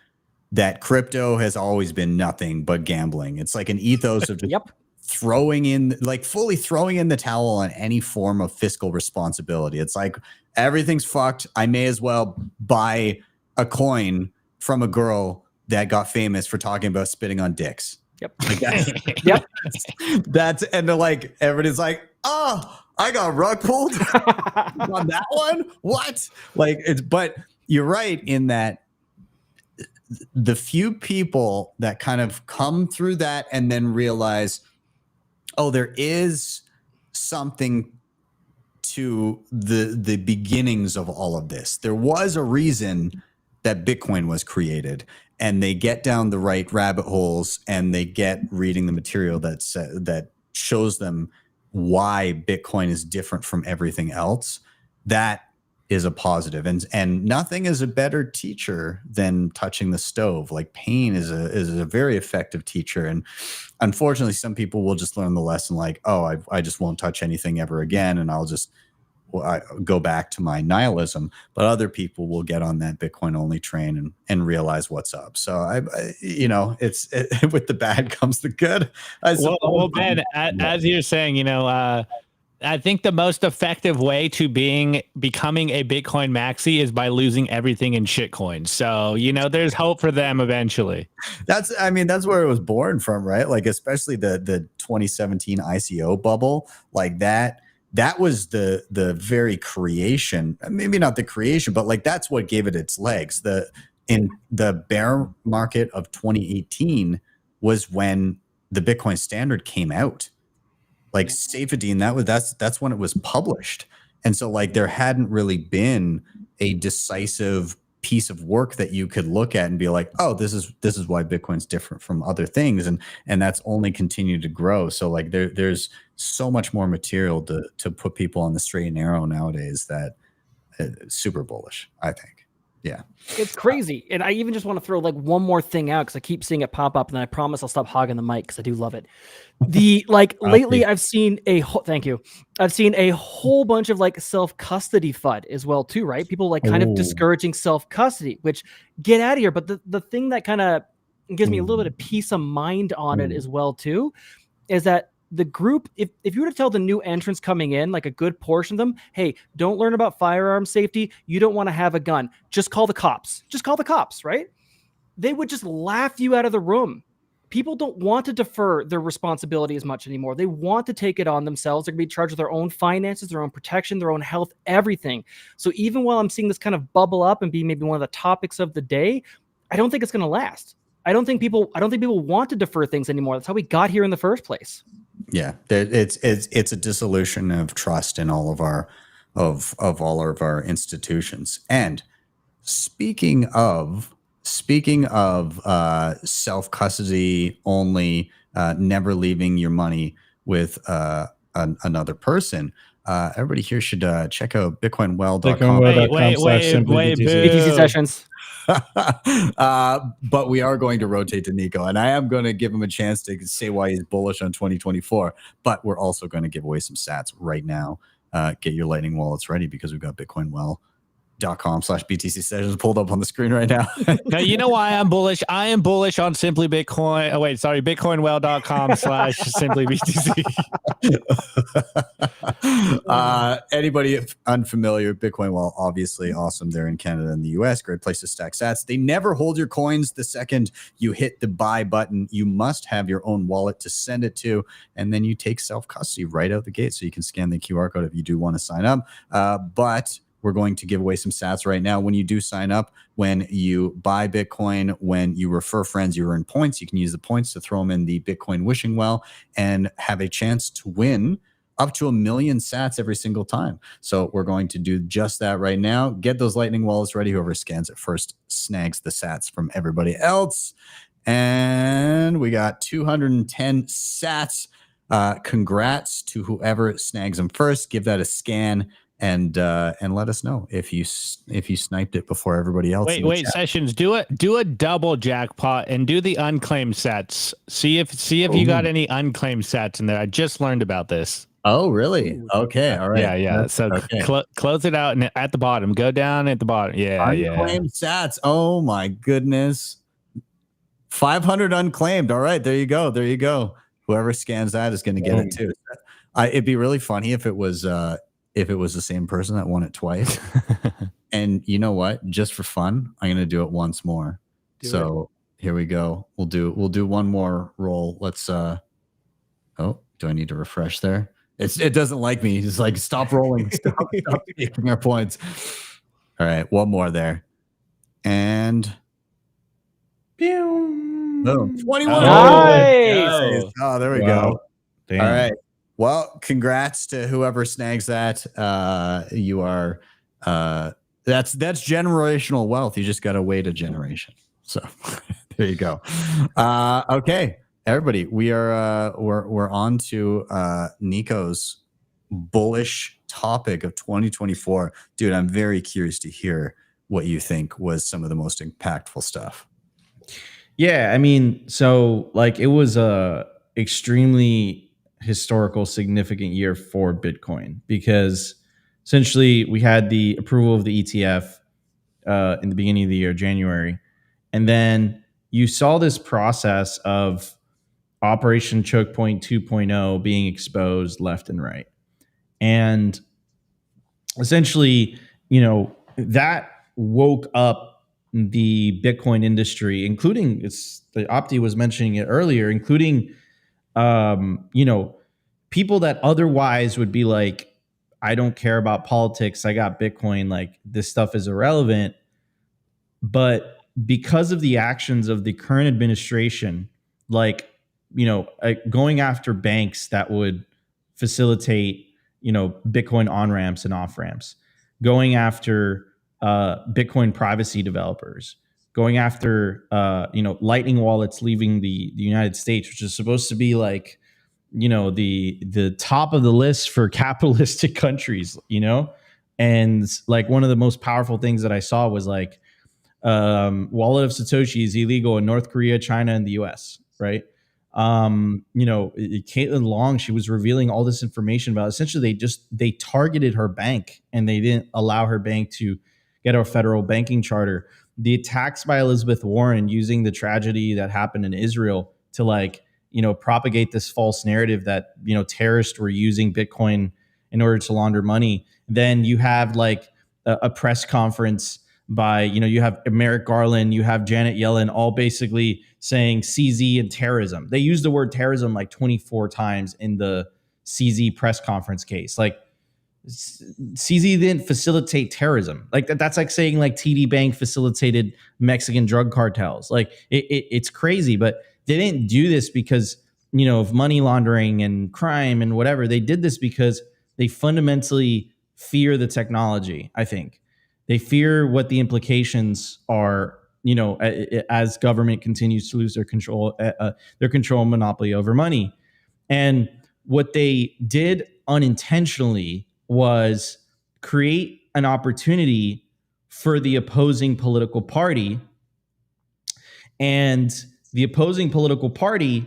[SPEAKER 5] that crypto has always been nothing but gambling. It's like an ethos of just fully throwing in the towel on any form of fiscal responsibility. It's like everything's fucked. I may as well buy a coin from a girl that got famous for talking about spitting on dicks.
[SPEAKER 1] Yep.
[SPEAKER 5] Like that's,
[SPEAKER 1] yep.
[SPEAKER 5] And they're like, everybody's like, oh, I got rug pulled on that one. What? Like but you're right in that the few people that kind of come through that and then realize, oh, there is something to the beginnings of all of this. There was a reason that Bitcoin was created, and they get down the right rabbit holes and they get reading the material that shows them why Bitcoin is different from everything else. That is a positive, and nothing is a better teacher than touching the stove. Like pain is a very effective teacher, and unfortunately, some people will just learn the lesson like, oh, I just won't touch anything ever again, and I go back to my nihilism. But other people will get on that Bitcoin only train and realize what's up. So with the bad comes the good.
[SPEAKER 2] Well, Ben, as you're saying, I think the most effective way to becoming a Bitcoin maxi is by losing everything in shitcoins. So, there's hope for them eventually.
[SPEAKER 5] That's where it was born from, right? Like, especially the 2017 ICO bubble, like that was the very creation, maybe not the creation, but like, that's what gave it its legs. In the bear market of 2018 was when the Bitcoin standard came out. Like Safedine, that's when it was published. And so like there hadn't really been a decisive piece of work that you could look at and be like, oh, this is why Bitcoin's different from other things. And that's only continued to grow. So like there's so much more material to put people on the straight and narrow nowadays that super bullish, I think. Yeah.
[SPEAKER 1] It's crazy. And I even just want to throw like one more thing out because I keep seeing it pop up, and then I promise I'll stop hogging the mic because I do love it. Lately I've seen thank you. I've seen a whole bunch of like self-custody FUD as well too, right? People like kind of discouraging self-custody, which get out of here. But the thing that kind of gives me a little bit of peace of mind on it as well too, is that the group, if you were to tell the new entrants coming in, like a good portion of them, hey, don't learn about firearm safety. You don't want to have a gun. Just call the cops. Just call the cops, right? They would just laugh you out of the room. people don't want to defer their responsibility as much anymore. They want to take it on themselves. They're going to be charged with their own finances, their own protection, their own health, everything. So even while I'm seeing this kind of bubble up and be maybe one of the topics of the day, I don't think it's going to last. I don't think people want to defer things anymore. That's how we got here in the first place.
[SPEAKER 5] Yeah, it's a dissolution of trust in all of our all of our institutions. And speaking of self-custody only, never leaving your money with another person, everybody here should check out bitcoinwell.com.
[SPEAKER 2] Wait,
[SPEAKER 1] BTC sessions.
[SPEAKER 5] But we are going to rotate to Nico, and I am going to give him a chance to say why he's bullish on 2024. But we're also going to give away some sats right now. Get your Lightning wallets ready because we've got bitcoinwell.com/BTC sessions pulled up on the screen right now.
[SPEAKER 2] Now, you know why I'm bullish? I am bullish on Simply Bitcoin. Oh, wait, sorry. Bitcoinwell.com/SimplyBTC.
[SPEAKER 5] Anybody unfamiliar with BitcoinWell, obviously awesome. They're in Canada and the US. Great place to stack sats. They never hold your coins the second you hit the buy button. You must have your own wallet to send it to, and then you take self-custody right out the gate, so you can scan the QR code if you do want to sign up. But we're going to give away some sats right now. When you do sign up, when you buy Bitcoin, when you refer friends, you earn points. You can use the points to throw them in the Bitcoin wishing well and have a chance to win up to 1 million sats every single time. So we're going to do just that right now. Get those Lightning wallets ready. Whoever scans it first snags the sats from everybody else. And we got 210 sats. Congrats to whoever snags them first. Give that a scan. And let us know if you sniped it before everybody else.
[SPEAKER 2] Wait, Sessions, do a double jackpot and do the unclaimed sets. See if you got any unclaimed sets in there. I just learned about this.
[SPEAKER 5] Oh, really? Okay, all right.
[SPEAKER 2] Yeah. So okay. Close it out and at the bottom. Go down at the bottom. Yeah,
[SPEAKER 5] unclaimed sats. Oh my goodness. 500 unclaimed. All right, there you go. Whoever scans that is going to get it too. It'd be really funny if it was the same person that won it twice. And you know what? Just for fun, I'm going to do it once more. Here we go. We'll do one more roll. Let's do I need to refresh there? It doesn't like me. It's like, stop rolling. Stop taking our points. All right, one more there. And boom. 21.
[SPEAKER 1] Nice.
[SPEAKER 5] Oh, there we go. Damn. All right. Well, congrats to whoever snags that. You are that's generational wealth. You just got to wait a generation. So there you go. Okay, everybody, we're on to Nico's bullish topic of 2024. Dude, I'm very curious to hear what you think was some of the most impactful stuff.
[SPEAKER 4] Yeah, I mean, so like it was a extremely historical significant year for Bitcoin because essentially we had the approval of the ETF in the beginning of the year, January, and then you saw this process of Operation Choke Point 2.0 being exposed left and right. And essentially, that woke up the Bitcoin industry, including the Opti was mentioning it earlier, including people that otherwise would be like, I don't care about politics, I got Bitcoin, like this stuff is irrelevant. But because of the actions of the current administration, like, going after banks that would facilitate, Bitcoin on-ramps and off-ramps, going after Bitcoin privacy developers, going after, Lightning wallets leaving the United States, which is supposed to be like, the top of the list for capitalistic countries, and like one of the most powerful things that I saw was like, wallet of Satoshi is illegal in North Korea, China, and the US, right? Caitlin Long, she was revealing all this information about essentially they targeted her bank and they didn't allow her bank to get a federal banking charter. The attacks by Elizabeth Warren using the tragedy that happened in Israel to propagate this false narrative that, terrorists were using Bitcoin in order to launder money. Then you have like a press conference by, you have Merrick Garland, you have Janet Yellen, all basically saying CZ and terrorism. They use the word terrorism like 24 times in the CZ press conference case. Like, CZ didn't facilitate terrorism. Like that's like saying like TD Bank facilitated Mexican drug cartels. Like it's crazy, but they didn't do this because, of money laundering and crime and whatever. They did this because they fundamentally fear the technology. I think they fear what the implications are, as government continues to lose their control and monopoly over money. And what they did unintentionally was create an opportunity for the opposing political party. And the opposing political party,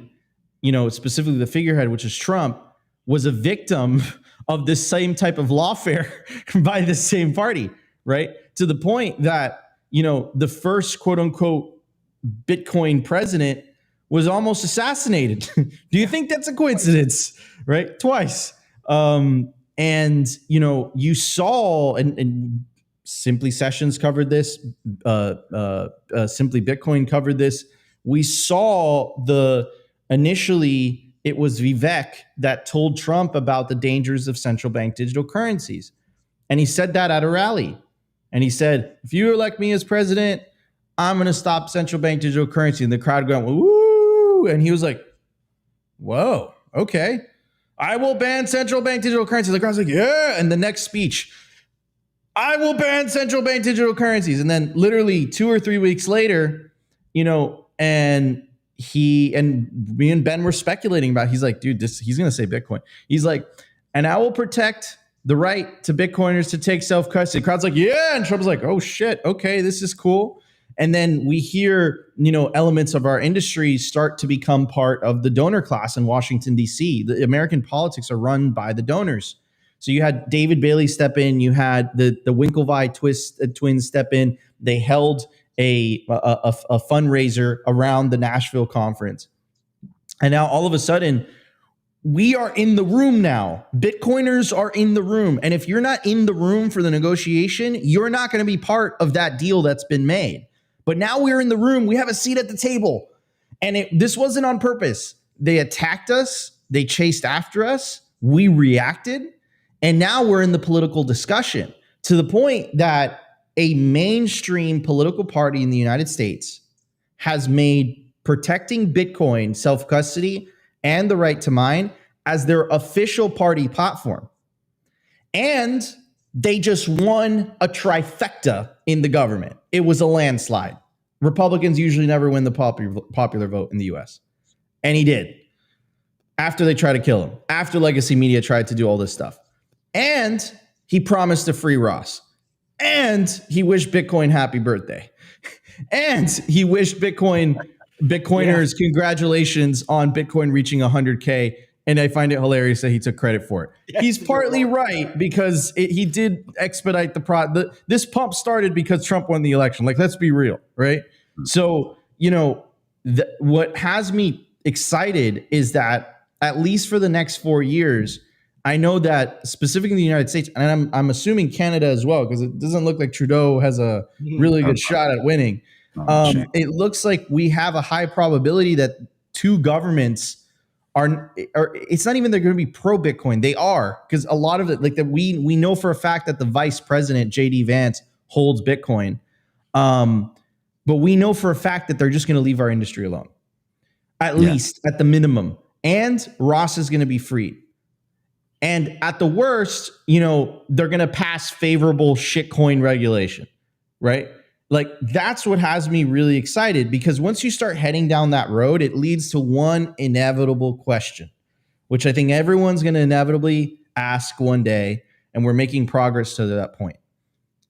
[SPEAKER 4] specifically the figurehead, which is Trump, was a victim of this same type of lawfare by the same party, right? To the point that, the first quote unquote Bitcoin president was almost assassinated. Do you think that's a coincidence? Right? Twice. And, you saw, and Simply Sessions covered this, Simply Bitcoin covered this. We saw initially it was Vivek that told Trump about the dangers of central bank digital currencies. And he said that at a rally. And he said, if you elect me as president, I'm going to stop central bank digital currency. And the crowd going, woo. And he was like, whoa, okay. I will ban central bank digital currencies. The crowd's like, yeah. And the next speech, I will ban central bank digital currencies. And then literally 2 or 3 weeks later, and me and Ben were speculating about, he's like, dude, he's going to say Bitcoin. He's like, and I will protect the right to Bitcoiners to take self-custody. The crowd's like, yeah. And Trump's like, oh shit. Okay. This is cool. And then we hear, elements of our industry start to become part of the donor class in Washington, D.C. The American politics are run by the donors. So you had David Bailey step in. You had the Winklevi twins step in. They held a fundraiser around the Nashville conference. And now all of a sudden, we are in the room now. Bitcoiners are in the room. And if you're not in the room for the negotiation, you're not going to be part of that deal that's been made. But now we're in the room. We have a seat at the table. And this wasn't on purpose. They attacked us. They chased after us. We reacted. And now we're in the political discussion to the point that a mainstream political party in the United States has made protecting Bitcoin, self-custody, and the right to mine as their official party platform. And they just won a trifecta in the government. It was a landslide. Republicans usually never win the popular vote in the US. And he did. After they tried to kill him. After legacy media tried to do all this stuff. And he promised to free Ross. And he wished Bitcoin happy birthday. And he wished Bitcoiners congratulations on Bitcoin reaching 100K. And I find it hilarious that he took credit for it. Yes, he's partly right because he did expedite this pump started because Trump won the election. Like, let's be real, right? So, what has me excited is that at least for the next 4 years, I know that specifically in the United States, and I'm assuming Canada as well, because it doesn't look like Trudeau has a really good shot at winning. It looks like we have a high probability that two governments are it's not even they're going to be pro Bitcoin. They are, because a lot of it, like that, we know for a fact that the vice president JD Vance holds Bitcoin, but we know for a fact that they're just going to leave our industry alone, at least at the minimum. And Ross is going to be freed. And at the worst, they're going to pass favorable shitcoin regulation, right? Like, that's what has me really excited, because once you start heading down that road, it leads to one inevitable question, which I think everyone's going to inevitably ask one day, and we're making progress to that point.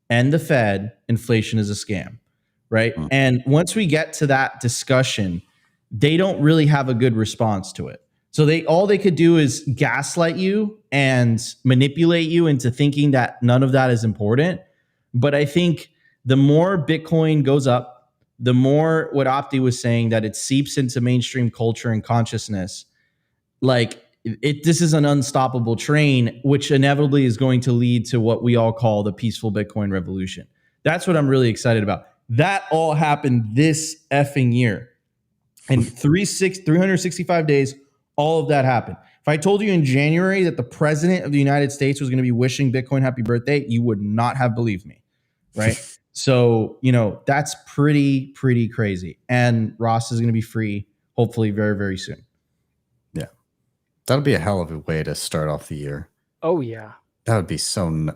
[SPEAKER 4] And the Fed, inflation is a scam, right? And once we get to that discussion, they don't really have a good response to it. So all they could do is gaslight you and manipulate you into thinking that none of that is important. But I think the more Bitcoin goes up, the more what Opti was saying, that it seeps into mainstream culture and consciousness. Like, this is an unstoppable train, which inevitably is going to lead to what we all call the peaceful Bitcoin revolution. That's what I'm really excited about. That all happened this effing year. In 365 days, all of that happened. If I told you in January that the president of the United States was going to be wishing Bitcoin happy birthday, you would not have believed me, right? So, that's pretty crazy. And Ross is going to be free, hopefully very, very soon.
[SPEAKER 5] Yeah. That'll be a hell of a way to start off the year.
[SPEAKER 1] Oh, yeah.
[SPEAKER 5] That would be so,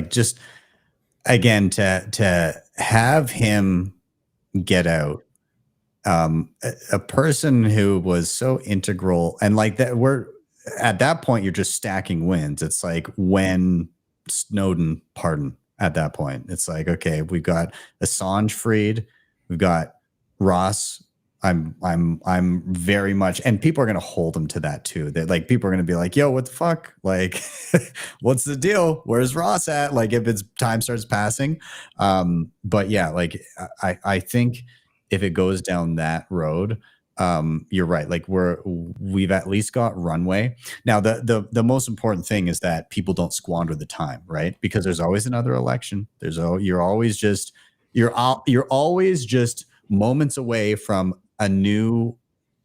[SPEAKER 5] just, again, to have him get out, a person who was so integral, and like that, we're at that point, you're just stacking wins. It's like when Snowden pardon. At that point, it's like, okay, we've got Assange freed, we've got Ross. I'm very much, and people are going to hold him to that too. That like people are going to be like, yo, what the fuck? Like, what's the deal? Where's Ross at? Like, if it's time starts passing. But yeah, like I think if it goes down that road, you're right. Like we've at least got runway. Now, the most important thing is that people don't squander the time, right? Because there's always another election. You're always just moments away from a new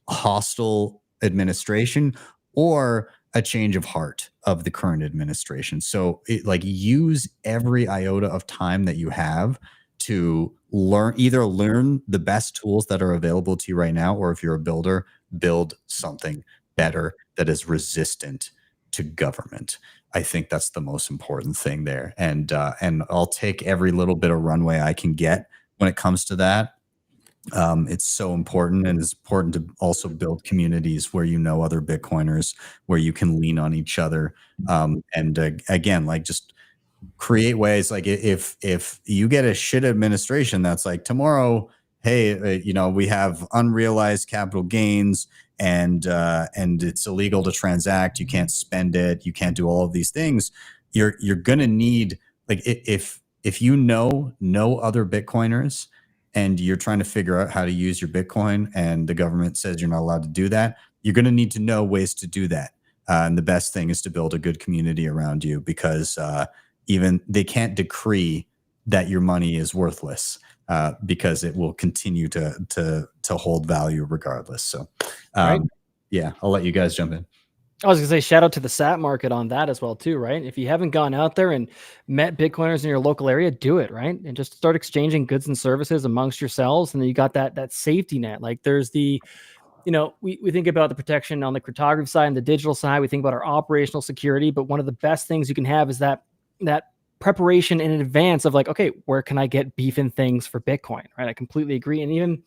[SPEAKER 5] hostile administration or a change of heart of the current administration. So use every iota of time that you have to either learn the best tools that are available to you right now, or if you're a builder, build something better that is resistant to government. I think that's the most important thing there. And I'll take every little bit of runway I can get when it comes to that. It's so important, and it's important to also build communities where other Bitcoiners, where you can lean on each other. Again, like just create ways, like if you get a shit administration that's like tomorrow, hey, we have unrealized capital gains and it's illegal to transact, you can't spend it, you can't do all of these things, you're gonna need, like, if no other Bitcoiners and you're trying to figure out how to use your Bitcoin and the government says you're not allowed to do that, you're going to need to know ways to do that. And the best thing is to build a good community around you, because even they can't decree that your money is worthless, because it will continue to hold value regardless. So yeah, I'll let you guys jump in.
[SPEAKER 1] I was gonna say, shout out to the SAT market on that as well too, right? If you haven't gone out there and met Bitcoiners in your local area, do it, right? And just start exchanging goods and services amongst yourselves, and then you got that safety net. Like there's the, we think about the protection on the cryptography side and the digital side. We think about our operational security, but one of the best things you can have is that preparation in advance of like, okay, where can I get beef and things for Bitcoin, right? I completely agree. And even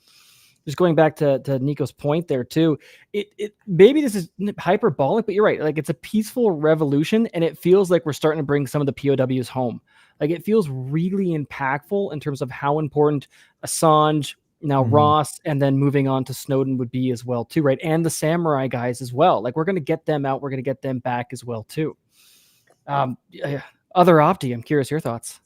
[SPEAKER 1] just going back to Nico's point there too, it maybe this is hyperbolic, but you're right. Like it's a peaceful revolution, and it feels like we're starting to bring some of the POWs home. Like it feels really impactful in terms of how important Assange, now Ross, and then moving on to Snowden would be as well too, right? And the samurai guys as well. Like we're going to get them out. We're going to get them back as well too. Other Opti, I'm curious your thoughts.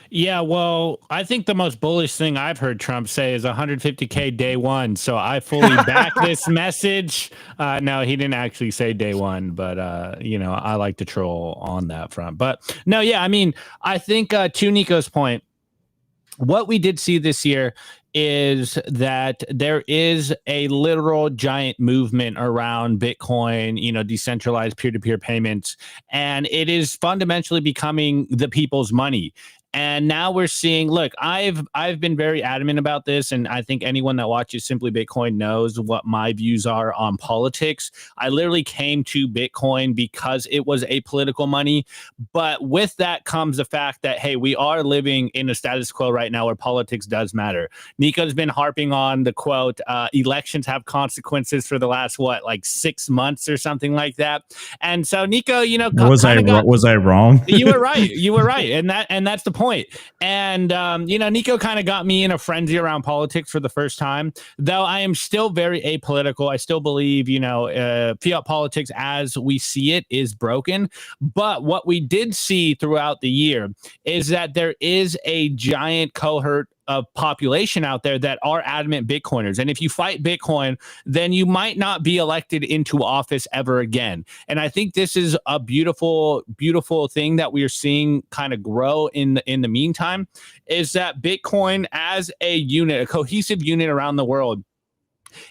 [SPEAKER 2] Yeah, well, I think the most bullish thing I've heard Trump say is 150K day one. So I fully back this message. No, he didn't actually say day one, but, I like to troll on that front. But no, yeah, I mean, I think to Nico's point, what we did see this year is that there is a literal giant movement around Bitcoin, decentralized peer-to-peer payments, and it is fundamentally becoming the people's money. And now we're seeing, look, I've been very adamant about this, and I think anyone that watches Simply Bitcoin knows what my views are on politics. I literally came to Bitcoin because it was a political money, but with that comes the fact that, hey, we are living in a status quo right now where politics does matter. Nico's been harping on the quote, elections have consequences for the last, 6 months or something like that. And so Nico,
[SPEAKER 4] was I wrong?
[SPEAKER 2] You were right. You were right. And that's the point. And, Nico kind of got me in a frenzy around politics for the first time, though I am still very apolitical. I still believe, fiat politics as we see it is broken. But what we did see throughout the year is that there is a giant cohort population out there that are adamant Bitcoiners. And if you fight Bitcoin, then you might not be elected into office ever again. And I think this is a beautiful, beautiful thing that we are seeing kind of grow in the meantime, is that Bitcoin as a unit, a cohesive unit around the world,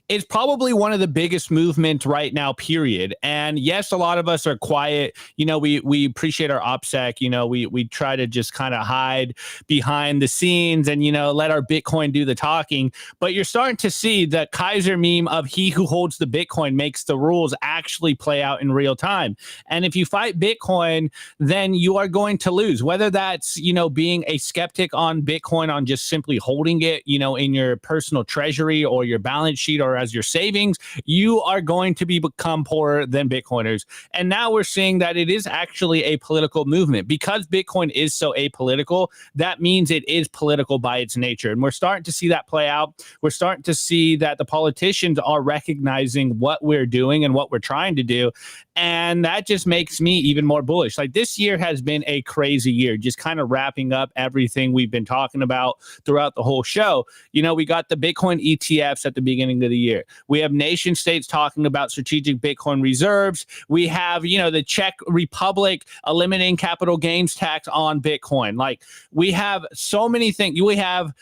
[SPEAKER 2] is probably one of the biggest movements right now, period. And yes, a lot of us are quiet. You know, we appreciate our OPSEC. You know, we try to just kind of hide behind the scenes and, you know, let our Bitcoin do the talking. But you're starting to see the Kaiser meme of he who holds the Bitcoin makes the rules actually play out in real time. And if you fight Bitcoin, then you are going to lose, whether that's, you know, being a skeptic on Bitcoin, on just simply holding it, you know, in your personal treasury or your balance sheet or as your savings, you are going to become poorer than Bitcoiners. And now we're seeing that it is actually a political movement. Because Bitcoin is so apolitical, that means it is political by its nature. And we're starting to see that play out. We're starting to see that the politicians are recognizing what we're doing and what we're trying to do. And that just makes me even more bullish. Like, this year has been a crazy year, just kind of wrapping up everything we've been talking about throughout the whole show. You know, we got the Bitcoin ETFs at the beginning of the year. We have nation states talking about strategic Bitcoin reserves. We have, you know, the Czech Republic eliminating capital gains tax on Bitcoin. Like, we have so many things. We have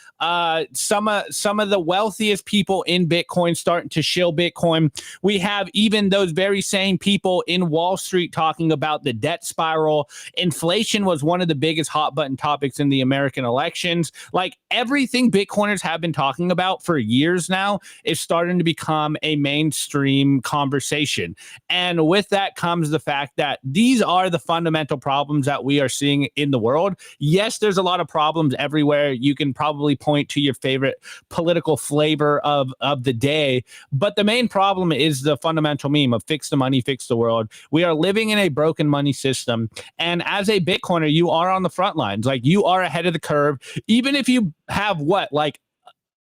[SPEAKER 2] some of the wealthiest people in Bitcoin starting to shill Bitcoin. We have even those very same people in Wall Street talking about the debt spiral. Inflation was one of the biggest hot button topics in the American elections. Like, everything Bitcoiners have been talking about for years now is starting to become a mainstream conversation. And with that comes the fact that these are the fundamental problems that we are seeing in the world. Yes, there's a lot of problems everywhere. You can probably point to your favorite political flavor of the day, but the main problem is the fundamental meme of fix the money, fix the world. We are living in a broken money system. And as a Bitcoiner, you are on the front lines. Like, you are ahead of the curve. Even if you have like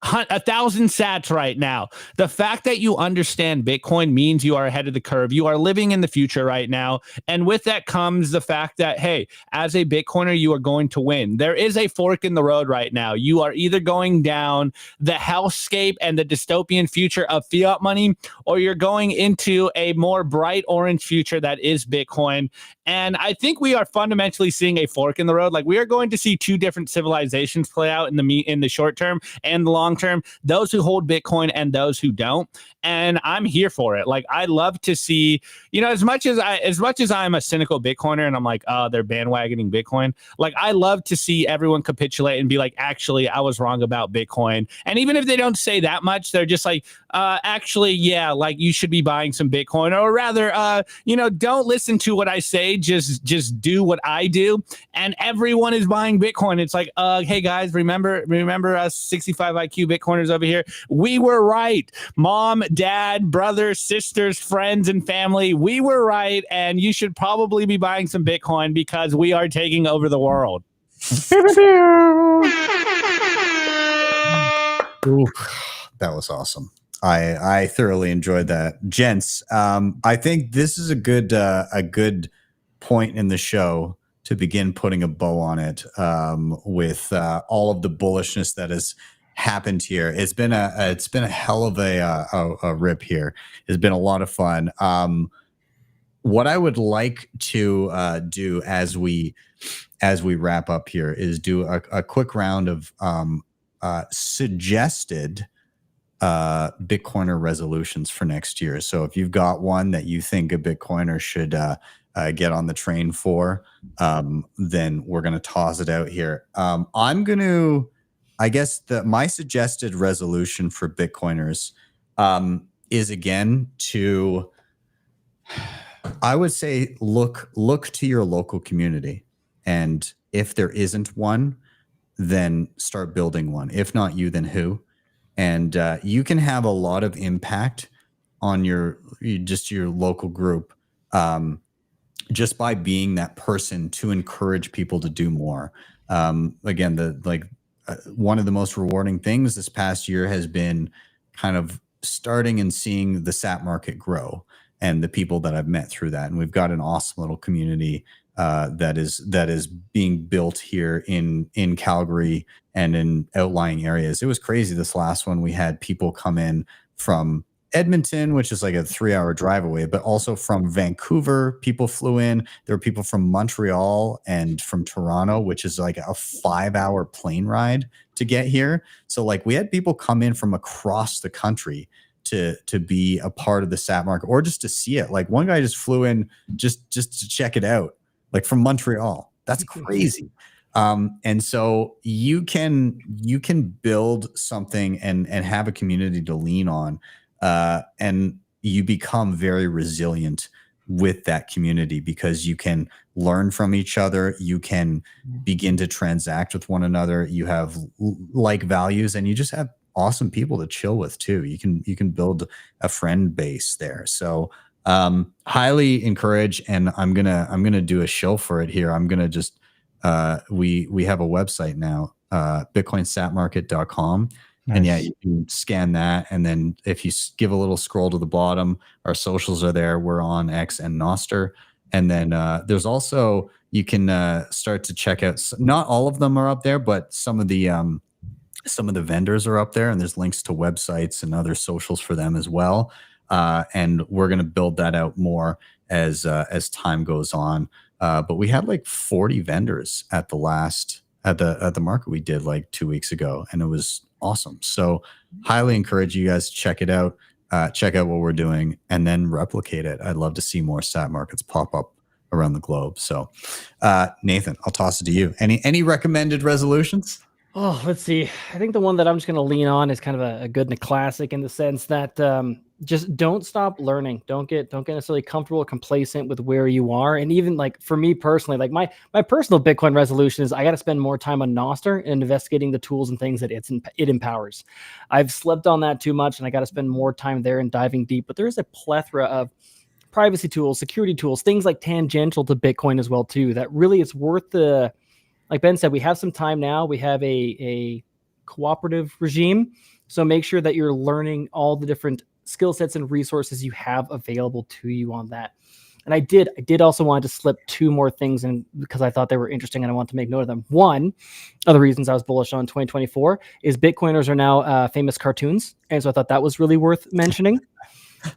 [SPEAKER 2] 1,000 sats right now, the fact that you understand Bitcoin means you are ahead of the curve. You are living in the future right now. And with that comes the fact that, hey, as a Bitcoiner, you are going to win. There is a fork in the road right now. You are either going down the hellscape and the dystopian future of fiat money, or you're going into a more bright orange future that is Bitcoin. And I think we are fundamentally seeing a fork in the road. Like, we are going to see two different civilizations play out in the short term and the long term, those who hold Bitcoin and those who don't. And I'm here for it. Like, I love to see, you know, as much as I'm a cynical Bitcoiner and I'm like, oh, they're bandwagoning Bitcoin. Like, I love to see everyone capitulate and be like, actually, I was wrong about Bitcoin. And even if they don't say that much, they're just like, actually, yeah, like, you should be buying some Bitcoin, or rather, you know, don't listen to what I say. Just do what I do. And everyone is buying Bitcoin. It's like, hey guys, remember us 65 IQ Bitcoiners over here? We were right. Mom, dad, brothers, sisters, friends, and family, we were right. And you should probably be buying some Bitcoin because we are taking over the world.
[SPEAKER 5] Ooh, that was awesome. I thoroughly enjoyed that, gents. I think this is a good point in the show to begin putting a bow on it, with all of the bullishness that has happened here. It's been a hell of a rip here. It's been a lot of fun. What I would like to do as we wrap up here is do a quick round of suggested Bitcoiner resolutions for next year. So if you've got one that you think a Bitcoiner should get on the train for, then we're going to toss it out here. I guess my suggested resolution for Bitcoiners is, again, to, I would say, look to your local community. And if there isn't one, then start building one. If not you, then who? And you can have a lot of impact on your local group, just by being that person to encourage people to do more. Again, one of the most rewarding things this past year has been kind of starting and seeing the SAT market grow and the people that I've met through that. And we've got an awesome little community that is being built here in Calgary and in outlying areas. It was crazy. This last one, we had people come in from Edmonton, which is like a 3-hour drive away, but also from Vancouver. People flew in. There were people from Montreal and from Toronto, which is like a 5-hour plane ride to get here. So like we had people come in from across the country to be a part of the SAT market or just to see it. Like one guy just flew in just to check it out, like from Montreal. That's crazy. And so you can build something and have a community to lean on. And you become very resilient with that community because you can learn from each other. You can begin to transact with one another. You have like values, and you just have awesome people to chill with too. You can build a friend base there. So highly encourage, and I'm gonna do a show for it here. I'm gonna just we have a website now, bitcoinsatmarket.com. Nice. And yeah, you can scan that. And then if you give a little scroll to the bottom, our socials are there. We're on X and Nostr. And then there's also, you can start to check out, not all of them are up there, but some of the vendors are up there, and there's links to websites and other socials for them as well. And we're going to build that out more as time goes on. But we had like 40 vendors at the market we did like 2 weeks ago, and it was awesome. So highly encourage you guys to check it out, check out what we're doing, and then replicate it. I'd love to see more SAT markets pop up around the globe. So Nathan, I'll toss it to you. Any recommended resolutions?
[SPEAKER 1] Oh, let's see. I think the one that I'm just going to lean on is kind of a good and a classic in the sense that just don't stop learning. Don't get necessarily comfortable or complacent with where you are. And even like for me personally, like my personal Bitcoin resolution is I got to spend more time on Nostr and investigating the tools and things that it empowers. I've slept on that too much, and I got to spend more time there and diving deep. But there's a plethora of privacy tools, security tools, things like tangential to Bitcoin as well too, that really it's worth the, like Ben said, we have some time now. We have a cooperative regime. So make sure that you're learning all the different skill sets and resources you have available to you on that. And I did also want to slip 2 more things in because I thought they were interesting and I want to make note of them. One of the reasons I was bullish on 2024 is Bitcoiners are now famous cartoons. And so I thought that was really worth mentioning.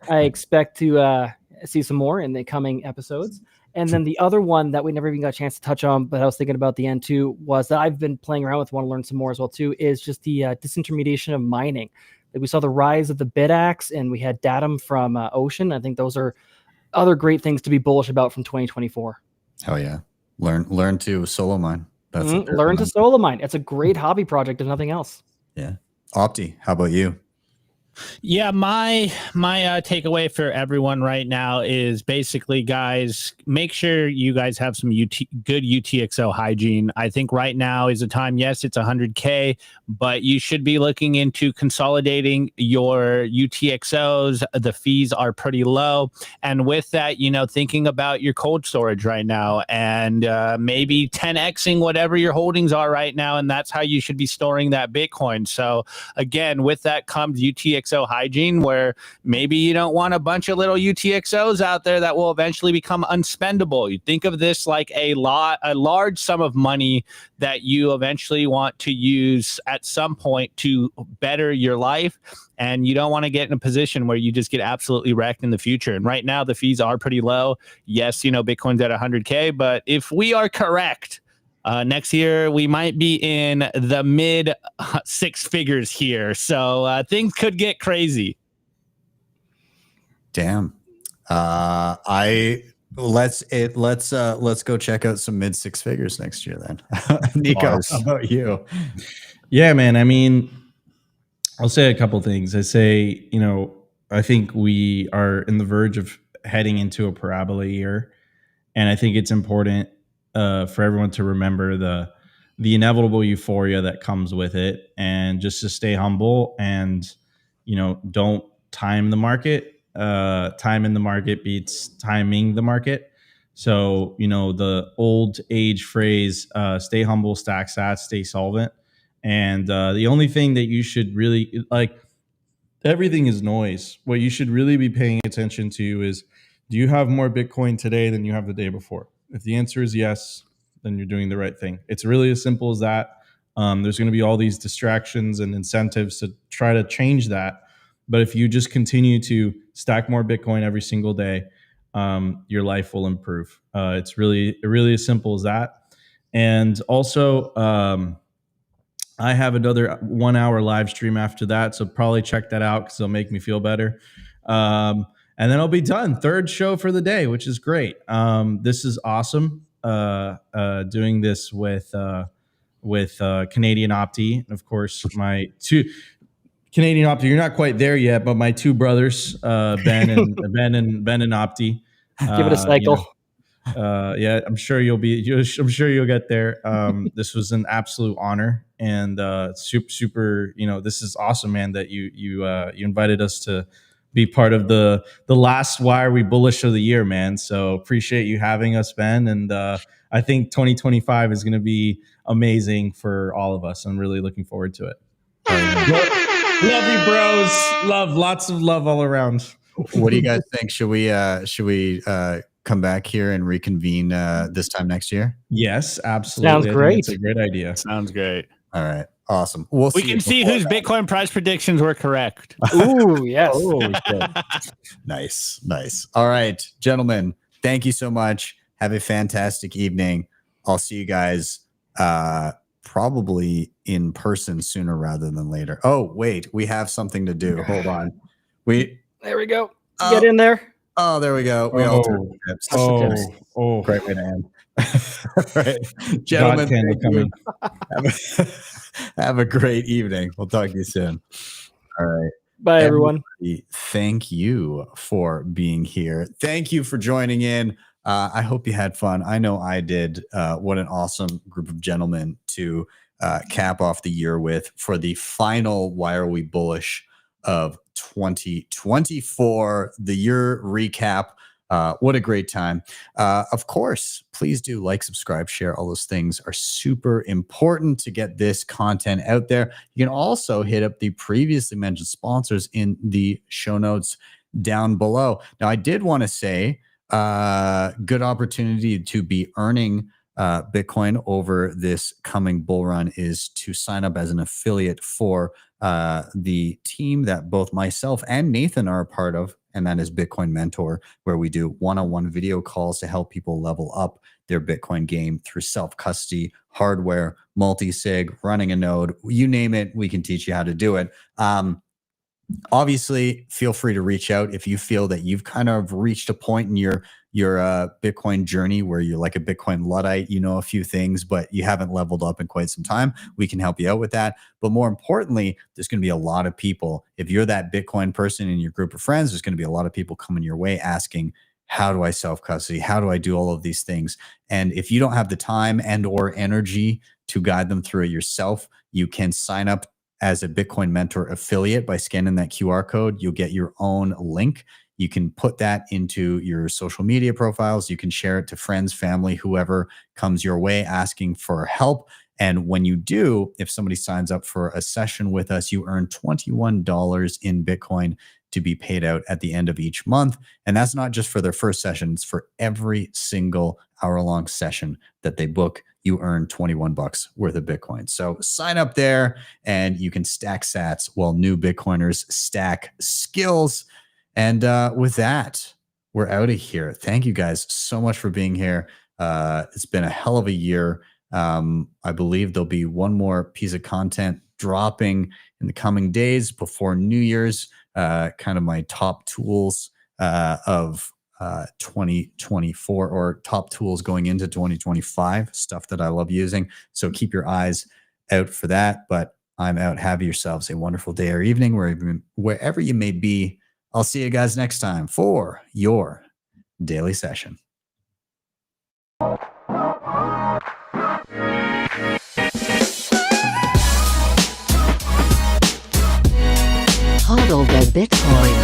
[SPEAKER 1] I expect to see some more in the coming episodes. And then the other one that we never even got a chance to touch on, but I was thinking about the end too, was that I've been playing around with, want to learn some more as well too, is just the disintermediation of mining. Like we saw the rise of the BitAxe, and we had Datum from Ocean. I think those are other great things to be bullish about from 2024.
[SPEAKER 5] Oh yeah, learn to solo mine. That's
[SPEAKER 1] learn to solo mine. It's a great hobby project if nothing else.
[SPEAKER 5] Yeah. Opti, how about you?
[SPEAKER 2] Yeah, my takeaway for everyone right now is basically, guys, make sure you guys have some good UTXO hygiene. I think right now is a time, yes, it's 100K, but you should be looking into consolidating your UTXOs. The fees are pretty low. And with that, thinking about your cold storage right now and maybe 10xing whatever your holdings are right now. And that's how you should be storing that Bitcoin. So again, with that comes UTXO hygiene, where maybe you don't want a bunch of little UTXOs out there that will eventually become unspendable. You think of this like a large sum of money that you eventually want to use at some point to better your life. And you don't want to get in a position where you just get absolutely wrecked in the future. And right now the fees are pretty low. Yes, Bitcoin's at 100K, but if we are correct, next year, we might be in the mid 6 figures here. So things could get crazy.
[SPEAKER 5] Damn. Let's go check out some mid 6 figures next year then. Nico, how about you?
[SPEAKER 4] Yeah, man. I mean, I'll say a couple things. I say, I think we are in the verge of heading into a parabola year. And I think it's important for everyone to remember the inevitable euphoria that comes with it, and just to stay humble and, don't time the market. Time in the market beats timing the market. So, the old age phrase, stay humble, stack sats, stay solvent. And the only thing that you should really everything is noise. What you should really be paying attention to is, do you have more Bitcoin today than you have the day before? If the answer is yes, then you're doing the right thing. It's really as simple as that. There's going to be all these distractions and incentives to try to change that. But if you just continue to stack more Bitcoin every single day, your life will improve. It's really as simple as that. And also, I have another 1 hour live stream after that. So probably check that out because it'll make me feel better. And then I'll be done. Third show for the day, which is great. This is awesome. Doing this with Canadian Opti. Of course, my two Canadian Opti. You're not quite there yet, but my two brothers, Ben and Opti.
[SPEAKER 1] Give it a cycle.
[SPEAKER 4] Yeah, I'm sure you'll get there. This was an absolute honor, and super. This is awesome, man. That you invited us to be part of the last Why Are We Bullish of the year, man. So appreciate you having us, Ben. And I think 2025 is going to be amazing for all of us. I'm really looking forward to it. Love you, bros. Lots of love all around.
[SPEAKER 5] What do you guys think? Should we come back here and reconvene this time next year?
[SPEAKER 4] Yes, absolutely.
[SPEAKER 1] Sounds great.
[SPEAKER 4] It's a great idea.
[SPEAKER 2] Sounds great.
[SPEAKER 5] All right. Awesome.
[SPEAKER 2] We can see whose Bitcoin price predictions were correct.
[SPEAKER 1] Ooh, yes.
[SPEAKER 5] Nice. All right, gentlemen, thank you so much. Have a fantastic evening. I'll see you guys probably in person sooner rather than later. Oh, wait, we have something to do. Hold on.
[SPEAKER 1] There we go. Get in there.
[SPEAKER 5] Oh, there we go. We all turned tips. Great way to end. All right. Gentlemen, have a great evening. We'll talk to you soon. All right.
[SPEAKER 1] Bye, everyone.
[SPEAKER 5] Thank you for being here. Thank you for joining in. I hope you had fun. I know I did. What an awesome group of gentlemen to cap off the year with for the final Why Are We Bullish of 2024, the year recap. What a great time. Of course, please do like, subscribe, share. All those things are super important to get this content out there. You can also hit up the previously mentioned sponsors in the show notes down below. Now, I did want to say, good opportunity to be earning Bitcoin over this coming bull run is to sign up as an affiliate for the team that both myself and Nathan are a part of, and that is Bitcoin Mentor, where we do one-on-one video calls to help people level up their Bitcoin game through self-custody, hardware, multi-sig, running a node, you name it, we can teach you how to do it. Obviously, feel free to reach out if you feel that you've kind of reached a point in your Bitcoin journey where you're like a Bitcoin Luddite, you know a few things, but you haven't leveled up in quite some time. We can help you out with that. But more importantly, there's going to be a lot of people. If you're that Bitcoin person in your group of friends, there's going to be a lot of people coming your way asking, how do I self-custody? How do I do all of these things? And if you don't have the time and or energy to guide them through it yourself, you can sign up as a Bitcoin Mentor affiliate by scanning that QR code. You'll get your own link. You can put that into your social media profiles. You can share it to friends, family, whoever comes your way asking for help. And when you do, if somebody signs up for a session with us, you earn $21 in Bitcoin to be paid out at the end of each month. And that's not just for their first session. It's for every single hour-long session that they book. You earn $21 worth of Bitcoin. So sign up there and you can stack sats while new Bitcoiners stack skills. And with that, we're out of here. Thank you guys so much for being here. It's been a hell of a year. I believe there'll be one more piece of content dropping in the coming days before New Year's, kind of my top tools of 2024 or top tools going into 2025, stuff that I love using. So keep your eyes out for that. But I'm out. Have yourselves a wonderful day or evening wherever you may be. I'll see you guys next time for your daily session.
[SPEAKER 7] HODL the Bitcoin.